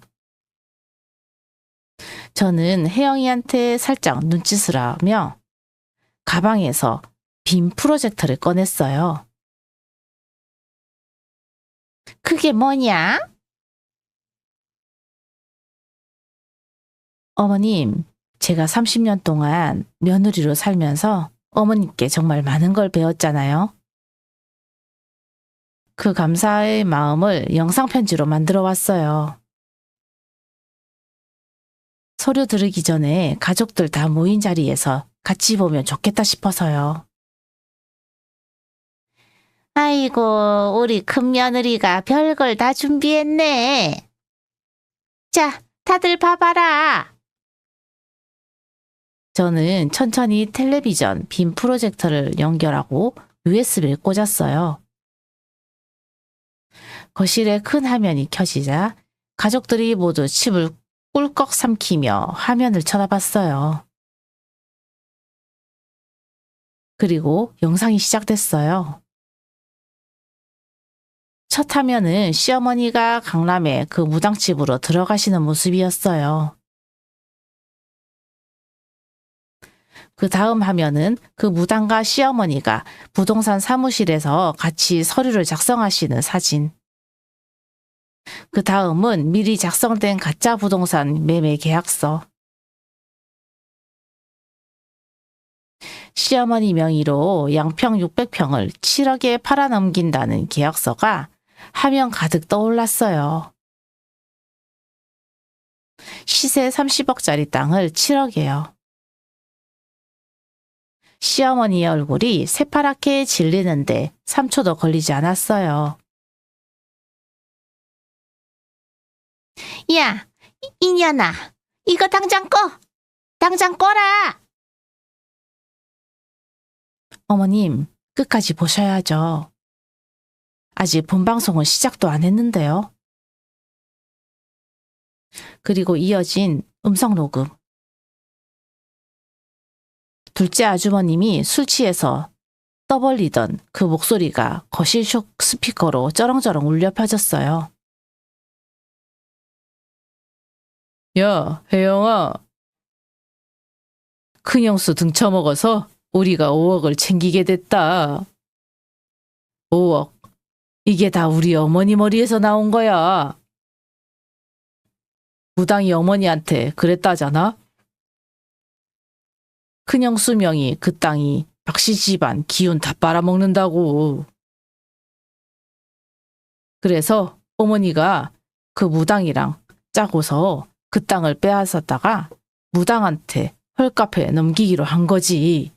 저는 혜영이한테 살짝 눈짓을 하며 가방에서 빈 프로젝터를 꺼냈어요. 그게 뭐냐? 어머님, 제가 30년 동안 며느리로 살면서 어머님께 정말 많은 걸 배웠잖아요. 그 감사의 마음을 영상편지로 만들어 왔어요. 서류 들으기 전에 가족들 다 모인 자리에서 같이 보면 좋겠다 싶어서요. 아이고, 우리 큰며느리가 별걸 다 준비했네. 자, 다들 봐봐라. 저는 천천히 텔레비전 빈 프로젝터를 연결하고 USB를 꽂았어요. 거실에 큰 화면이 켜지자 가족들이 모두 침을 꿀꺽 삼키며 화면을 쳐다봤어요. 그리고 영상이 시작됐어요. 첫 화면은 시어머니가 강남에 그 무당집으로 들어가시는 모습이었어요. 그 다음 화면은 그 무당과 시어머니가 부동산 사무실에서 같이 서류를 작성하시는 사진. 그 다음은 미리 작성된 가짜 부동산 매매 계약서. 시어머니 명의로 양평 600평을 7억에 팔아넘긴다는 계약서가 화면 가득 떠올랐어요. 시세 30억짜리 땅을 7억이에요. 시어머니의 얼굴이 새파랗게 질리는데 3초도 걸리지 않았어요. 야, 이년아, 이거 당장 꺼! 당장 꺼라! 어머님, 끝까지 보셔야죠. 아직 본방송은 시작도 안 했는데요. 그리고 이어진 음성 녹음. 둘째 아주머님이 술 취해서 떠벌리던 그 목소리가 거실 스피커로 쩌렁쩌렁 울려 퍼졌어요. 야, 혜영아. 큰형수 등쳐먹어서 우리가 5억을 챙기게 됐다. 5억. 이게 다 우리 어머니 머리에서 나온 거야. 무당이 어머니한테 그랬다잖아. 큰형수 명이 그 땅이 박씨 집안 기운 다 빨아먹는다고. 그래서 어머니가 그 무당이랑 짜고서 그 땅을 빼앗았다가 무당한테 헐값에 넘기기로 한 거지.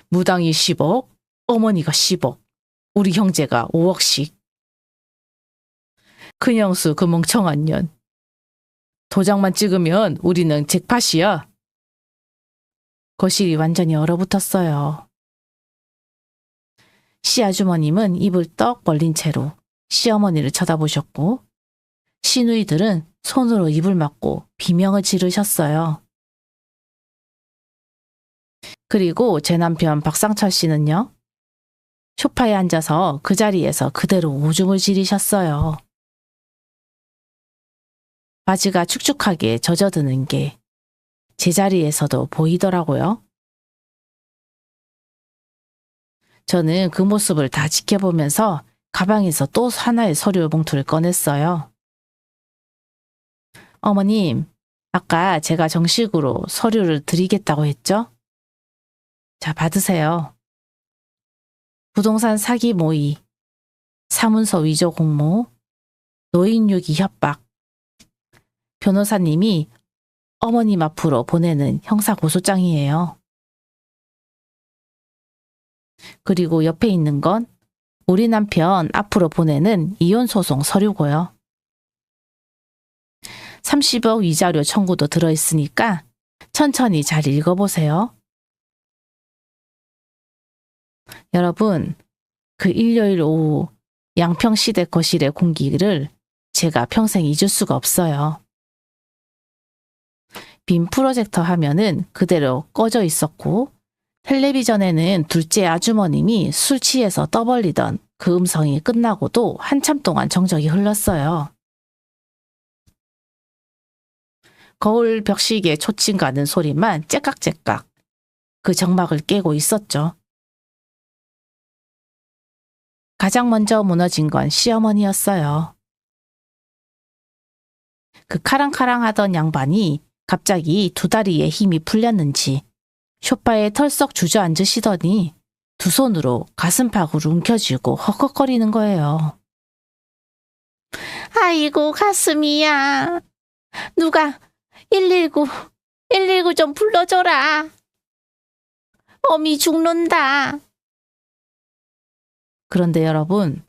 무당이 10억, 어머니가 10억, 우리 형제가 5억씩. 큰형수 그 멍청한 년. 도장만 찍으면 우리는 잭팟이야. 거실이 완전히 얼어붙었어요. 시아주머님은 입을 떡 벌린 채로 시어머니를 쳐다보셨고 시누이들은 손으로 입을 막고 비명을 지르셨어요. 그리고 제 남편 박상철 씨는요. 소파에 앉아서 그 자리에서 그대로 오줌을 지리셨어요. 바지가 축축하게 젖어드는 게 제자리에서도 보이더라고요. 저는 그 모습을 다 지켜보면서 가방에서 또 하나의 서류 봉투를 꺼냈어요. 어머님, 아까 제가 정식으로 서류를 드리겠다고 했죠? 자, 받으세요. 부동산 사기 모의, 사문서 위조 공모, 노인 유기 협박, 변호사님이 어머님 앞으로 보내는 형사고소장이에요. 그리고 옆에 있는 건 우리 남편 앞으로 보내는 이혼소송 서류고요. 30억 위자료 청구도 들어있으니까 천천히 잘 읽어보세요. 여러분, 그 일요일 오후 양평시댁 거실의 공기를 제가 평생 잊을 수가 없어요. 빔 프로젝터 화면은 그대로 꺼져 있었고 텔레비전에는 둘째 아주머님이 술 취해서 떠벌리던 그 음성이 끝나고도 한참 동안 정적이 흘렀어요. 거울 벽시계 초침 가는 소리만 째깍째깍 그 정막을 깨고 있었죠. 가장 먼저 무너진 건 시어머니였어요. 그 카랑카랑하던 양반이 갑자기 두 다리에 힘이 풀렸는지 소파에 털썩 주저앉으시더니 두 손으로 가슴팍을 움켜쥐고 헉헉거리는 거예요. 아이고 가슴이야. 누가 119 좀 불러줘라. 어미 죽는다. 그런데 여러분,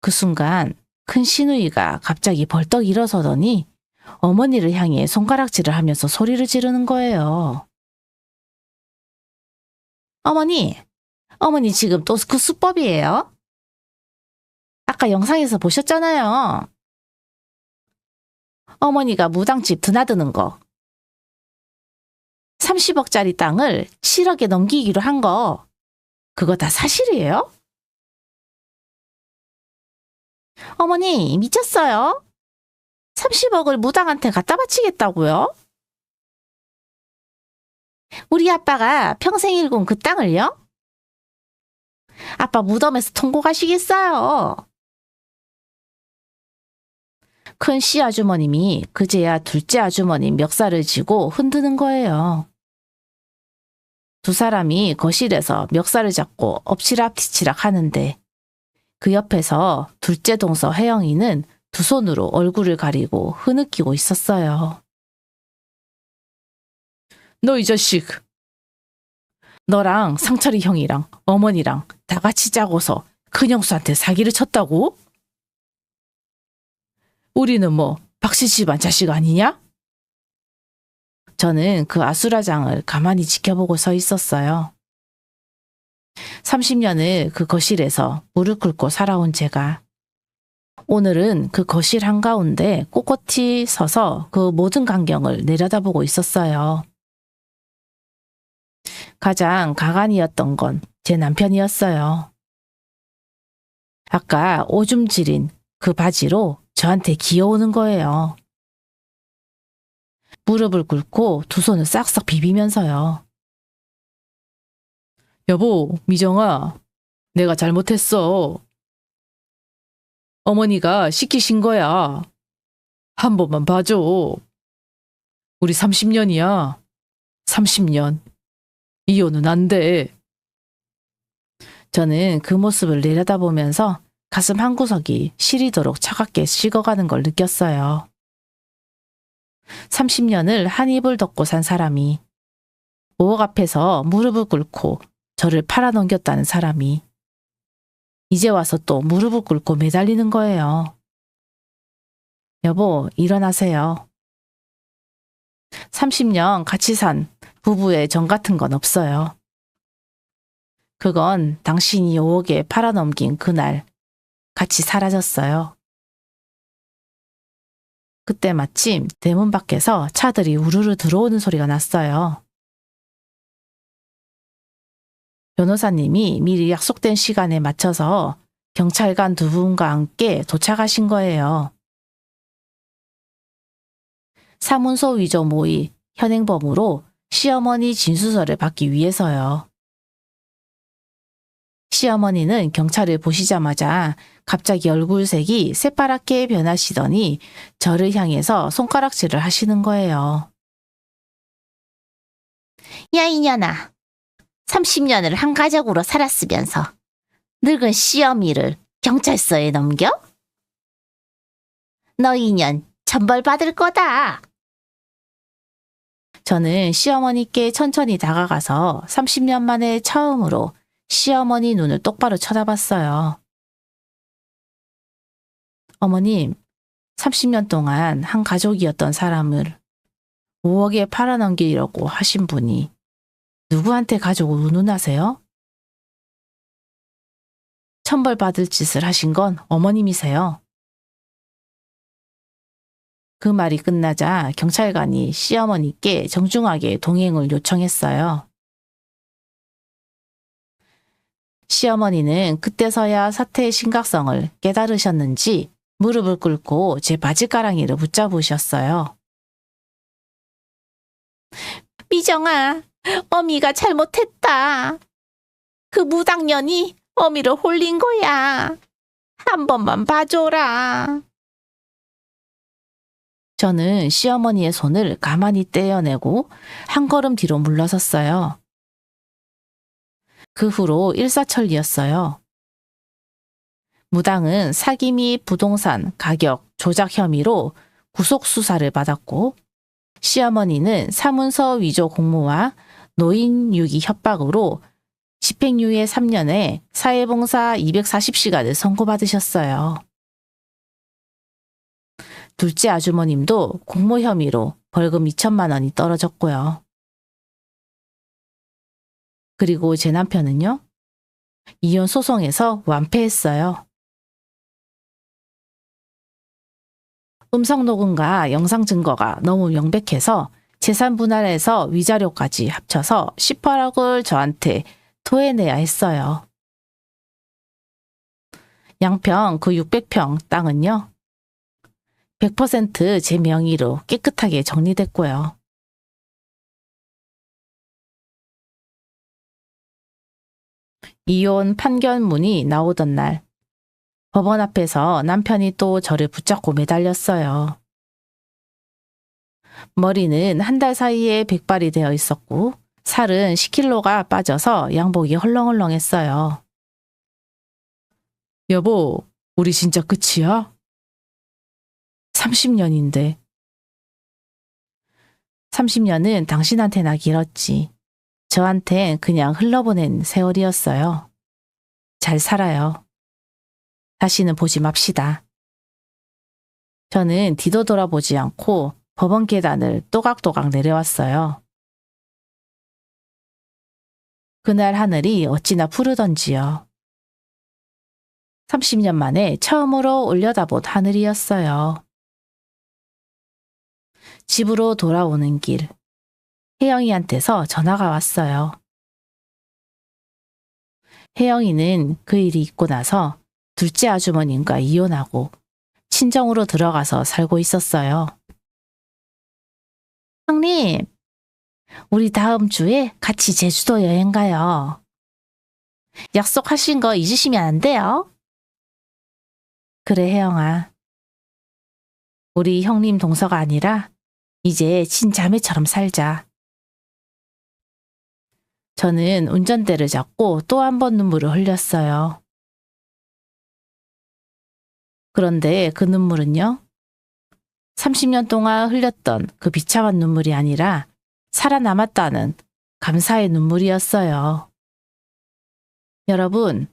그 순간 큰 시누이가 갑자기 벌떡 일어서더니 어머니를 향해 손가락질을 하면서 소리를 지르는 거예요. 어머니 지금 또 그 수법이에요? 아까 영상에서 보셨잖아요. 어머니가 무당집 드나드는 거. 30억짜리 땅을 7억에 넘기기로 한 거. 그거 다 사실이에요? 어머니 미쳤어요? 30억을 무당한테 갖다 바치겠다고요? 우리 아빠가 평생 일군 그 땅을요? 아빠 무덤에서 통고 가시겠어요? 큰 시아주머님이 그제야 둘째 아주머니 멱살을 쥐고 흔드는 거예요. 두 사람이 거실에서 멱살을 잡고 엎치락뒤치락 하는데 그 옆에서 둘째 동서 혜영이는 두 손으로 얼굴을 가리고 흐느끼고 있었어요. 너 이 자식! 너랑 상철이 형이랑 어머니랑 다 같이 짜고서 큰형수한테 사기를 쳤다고? 우리는 뭐 박씨 집안 자식 아니냐? 저는 그 아수라장을 가만히 지켜보고 서 있었어요. 30년을 그 거실에서 무릎 꿇고 살아온 제가 오늘은 그 거실 한가운데 꼿꼿이 서서 그 모든 광경을 내려다보고 있었어요. 가장 가관이었던 건 제 남편이었어요. 아까 오줌 지린 그 바지로 저한테 기어오는 거예요. 무릎을 꿇고 두 손을 싹싹 비비면서요. 여보, 미정아, 내가 잘못했어. 어머니가 시키신 거야. 한 번만 봐줘. 우리 30년이야. 30년. 이혼은 안 돼. 저는 그 모습을 내려다보면서 가슴 한구석이 시리도록 차갑게 식어가는 걸 느꼈어요. 30년을 한 입을 덮고 산 사람이, 5억 앞에서 무릎을 꿇고 저를 팔아넘겼다는 사람이 이제 와서 또 무릎을 꿇고 매달리는 거예요. 여보, 일어나세요. 30년 같이 산 부부의 정 같은 건 없어요. 그건 당신이 5억에 팔아넘긴 그날 같이 사라졌어요. 그때 마침 대문 밖에서 차들이 우르르 들어오는 소리가 났어요. 변호사님이 미리 약속된 시간에 맞춰서 경찰관 두 분과 함께 도착하신 거예요. 사문서 위조 모의, 현행범으로 시어머니 진술서를 받기 위해서요. 시어머니는 경찰을 보시자마자 갑자기 얼굴색이 새파랗게 변하시더니 저를 향해서 손가락질을 하시는 거예요. 야, 이년아. 30년을 한 가족으로 살았으면서 늙은 시어미를 경찰서에 넘겨? 너 이년 천벌 받을 거다. 저는 시어머니께 천천히 다가가서 30년 만에 처음으로 시어머니 눈을 똑바로 쳐다봤어요. 어머님, 30년 동안 한 가족이었던 사람을 5억에 팔아넘기려고 하신 분이 누구한테 가족을 운운하세요? 천벌 받을 짓을 하신 건 어머님이세요. 그 말이 끝나자 경찰관이 시어머니께 정중하게 동행을 요청했어요. 시어머니는 그때서야 사태의 심각성을 깨달으셨는지 무릎을 꿇고 제 바지가랑이를 붙잡으셨어요. 미정아, 어미가 잘못했다. 그 무당년이 어미를 홀린 거야. 한 번만 봐줘라. 저는 시어머니의 손을 가만히 떼어내고 한 걸음 뒤로 물러섰어요. 그 후로 일사천리였어요. 무당은 사기 및 부동산 가격 조작 혐의로 구속 수사를 받았고, 시어머니는 사문서 위조 공모와 노인 유기 협박으로 집행유예 3년에 사회봉사 240시간을 선고받으셨어요. 둘째 아주머님도 공모 혐의로 벌금 2천만 원이 떨어졌고요. 그리고 제 남편은요, 이혼 소송에서 완패했어요. 음성 녹음과 영상 증거가 너무 명백해서 재산 분할해서 위자료까지 합쳐서 18억을 저한테 토해내야 했어요. 양평 그 600평 땅은요, 100% 제 명의로 깨끗하게 정리됐고요. 이혼 판결문이 나오던 날, 법원 앞에서 남편이 또 저를 붙잡고 매달렸어요. 머리는 한 달 사이에 백발이 되어 있었고, 살은 10kg가 빠져서 양복이 헐렁헐렁했어요. 여보, 우리 진짜 끝이야? 30년인데. 30년은 당신한테나 길었지. 저한텐 그냥 흘러보낸 세월이었어요. 잘 살아요. 다시는 보지 맙시다. 저는 뒤도 돌아보지 않고 법원 계단을 또각또각 내려왔어요. 그날 하늘이 어찌나 푸르던지요. 30년 만에 처음으로 올려다본 하늘이었어요. 집으로 돌아오는 길, 혜영이한테서 전화가 왔어요. 혜영이는 그 일이 있고 나서 둘째 아주머님과 이혼하고 친정으로 들어가서 살고 있었어요. 형님, 우리 다음 주에 같이 제주도 여행 가요. 약속하신 거 잊으시면 안 돼요. 그래, 혜영아. 우리 형님 동서가 아니라 이제 친자매처럼 살자. 저는 운전대를 잡고 또 한 번 눈물을 흘렸어요. 그런데 그 눈물은요, 30년 동안 흘렸던 그 비참한 눈물이 아니라 살아남았다는 감사의 눈물이었어요. 여러분,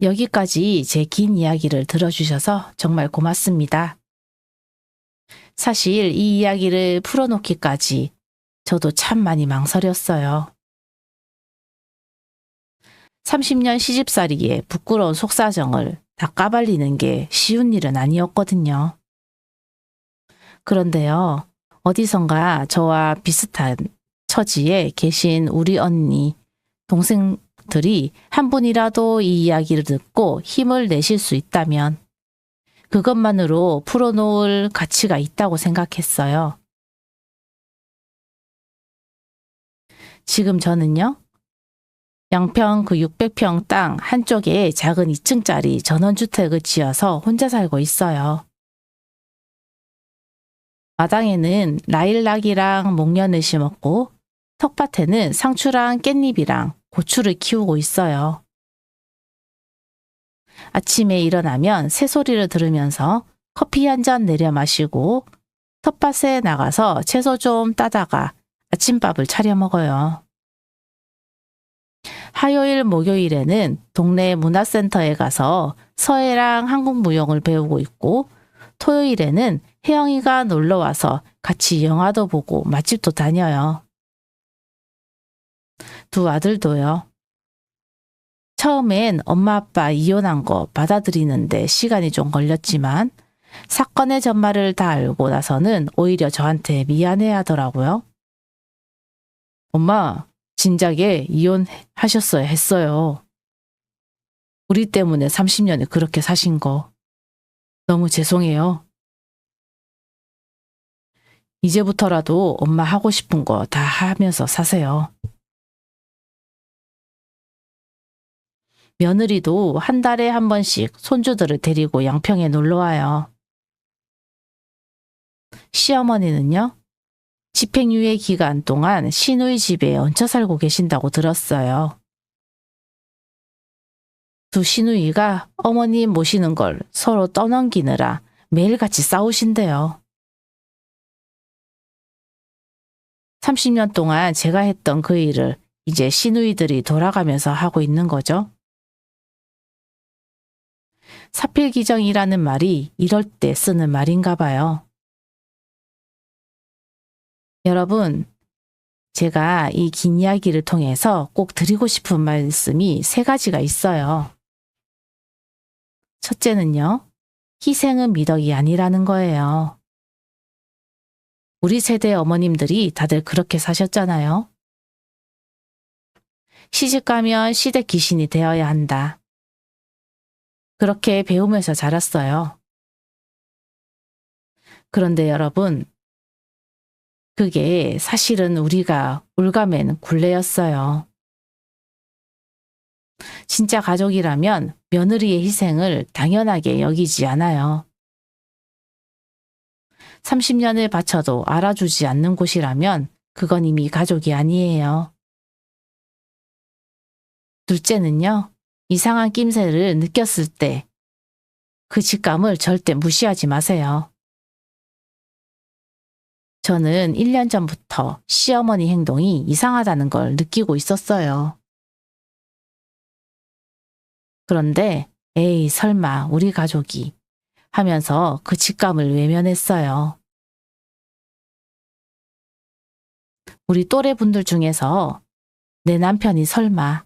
여기까지 제 긴 이야기를 들어주셔서 정말 고맙습니다. 사실 이 이야기를 풀어놓기까지 저도 참 많이 망설였어요. 30년 시집살이에 부끄러운 속사정을 다 까발리는 게 쉬운 일은 아니었거든요. 그런데요, 어디선가 저와 비슷한 처지에 계신 우리 언니, 동생들이 한 분이라도 이 이야기를 듣고 힘을 내실 수 있다면 그것만으로 풀어놓을 가치가 있다고 생각했어요. 지금 저는요, 양평 그 600평 땅 한쪽에 작은 2층짜리 전원주택을 지어서 혼자 살고 있어요. 마당에는 라일락이랑 목련을 심었고 텃밭에는 상추랑 깻잎이랑 고추를 키우고 있어요. 아침에 일어나면 새소리를 들으면서 커피 한 잔 내려 마시고 텃밭에 나가서 채소 좀 따다가 아침밥을 차려 먹어요. 화요일, 목요일에는 동네 문화센터에 가서 서예랑 한국무용을 배우고 있고 토요일에는 혜영이가 놀러와서 같이 영화도 보고 맛집도 다녀요. 두 아들도요. 처음엔 엄마 아빠 이혼한 거 받아들이는데 시간이 좀 걸렸지만 사건의 전말을 다 알고 나서는 오히려 저한테 미안해 하더라고요. 엄마, 진작에 이혼하셨어야 했어요. 우리 때문에 30년을 그렇게 사신 거 너무 죄송해요. 이제부터라도 엄마 하고 싶은 거 다 하면서 사세요. 며느리도 한 달에 한 번씩 손주들을 데리고 양평에 놀러 와요. 시어머니는요, 집행유예 기간 동안 시누이 집에 얹혀 살고 계신다고 들었어요. 두 시누이가 어머님 모시는 걸 서로 떠넘기느라 매일같이 싸우신대요. 30년 동안 제가 했던 그 일을 이제 시누이들이 돌아가면서 하고 있는 거죠. 사필기정이라는 말이 이럴 때 쓰는 말인가 봐요. 여러분, 제가 이 긴 이야기를 통해서 꼭 드리고 싶은 말씀이 3가지가 있어요. 첫째는요, 희생은 미덕이 아니라는 거예요. 우리 세대 어머님들이 다들 그렇게 사셨잖아요. 시집가면 시댁 귀신이 되어야 한다. 그렇게 배우면서 자랐어요. 그런데 여러분, 그게 사실은 우리가 올가맨 굴레였어요. 진짜 가족이라면 며느리의 희생을 당연하게 여기지 않아요. 30년을 바쳐도 알아주지 않는 곳이라면 그건 이미 가족이 아니에요. 둘째는요, 이상한 낌새를 느꼈을 때 그 직감을 절대 무시하지 마세요. 저는 1년 전부터 시어머니 행동이 이상하다는 걸 느끼고 있었어요. 그런데 에이 설마 우리 가족이 하면서 그 직감을 외면했어요. 우리 또래 분들 중에서 내 남편이 설마,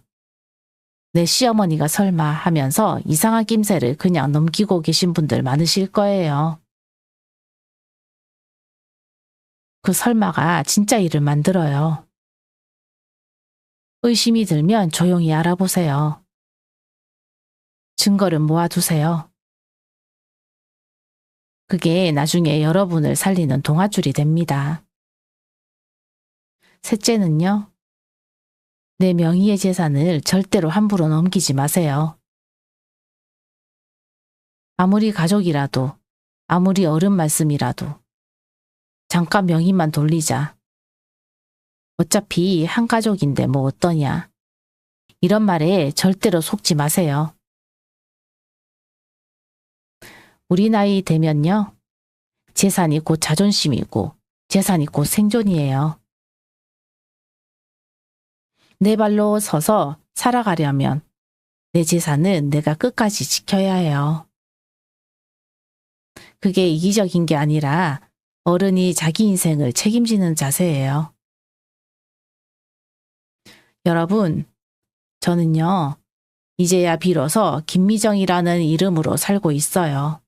내 시어머니가 설마 하면서 이상한 낌새를 그냥 넘기고 계신 분들 많으실 거예요. 그 설마가 진짜 일을 만들어요. 의심이 들면 조용히 알아보세요. 증거를 모아두세요. 그게 나중에 여러분을 살리는 동아줄이 됩니다. 셋째는요, 내 명의의 재산을 절대로 함부로 넘기지 마세요. 아무리 가족이라도, 아무리 어른 말씀이라도 잠깐 명의만 돌리자. 어차피 한 가족인데 뭐 어떠냐. 이런 말에 절대로 속지 마세요. 우리 나이 되면요. 재산이 곧 자존심이고 재산이 곧 생존이에요. 내 발로 서서 살아가려면 내 재산은 내가 끝까지 지켜야 해요. 그게 이기적인 게 아니라 어른이 자기 인생을 책임지는 자세예요. 여러분, 저는요, 이제야 비로소 김미정이라는 이름으로 살고 있어요.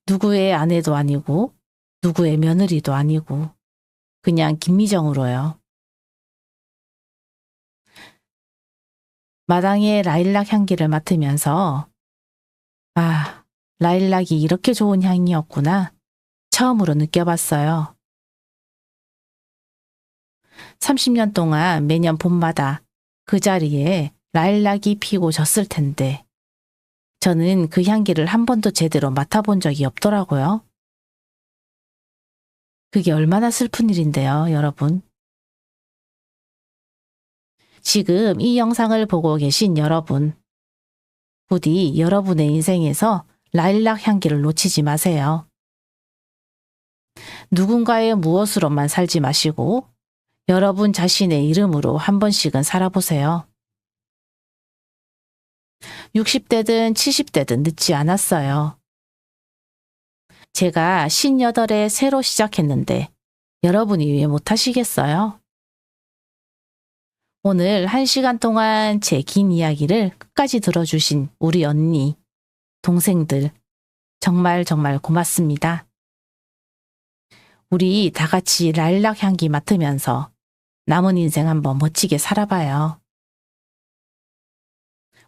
누구의 아내도 아니고, 누구의 며느리도 아니고, 그냥 김미정으로요. 마당의 라일락 향기를 맡으면서, 아, 라일락이 이렇게 좋은 향이었구나. 처음으로 느껴봤어요. 30년 동안 매년 봄마다 그 자리에 라일락이 피고 졌을 텐데, 저는 그 향기를 한 번도 제대로 맡아본 적이 없더라고요. 그게 얼마나 슬픈 일인데요, 여러분. 지금 이 영상을 보고 계신 여러분, 부디 여러분의 인생에서 라일락 향기를 놓치지 마세요. 누군가의 무엇으로만 살지 마시고 여러분 자신의 이름으로 한 번씩은 살아보세요. 60대든 70대든 늦지 않았어요. 제가 58에 새로 시작했는데 여러분이 왜 못하시겠어요? 오늘 1시간 동안 제 긴 이야기를 끝까지 들어주신 우리 언니, 동생들 정말 정말 고맙습니다. 우리 다 같이 라일락 향기 맡으면서 남은 인생 한번 멋지게 살아봐요.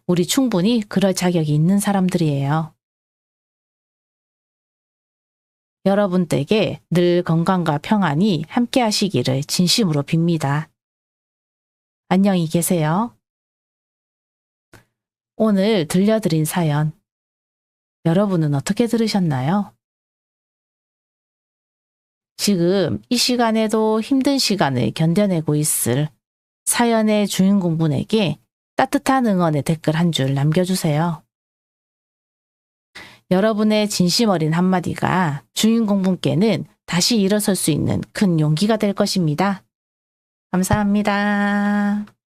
우리 충분히 그럴 자격이 있는 사람들이에요. 여러분 댁에 늘 건강과 평안이 함께 하시기를 진심으로 빕니다. 안녕히 계세요. 오늘 들려드린 사연, 여러분은 어떻게 들으셨나요? 지금 이 시간에도 힘든 시간을 견뎌내고 있을 사연의 주인공분에게 따뜻한 응원의 댓글 한 줄 남겨주세요. 여러분의 진심 어린 한마디가 주인공분께는 다시 일어설 수 있는 큰 용기가 될 것입니다. 감사합니다.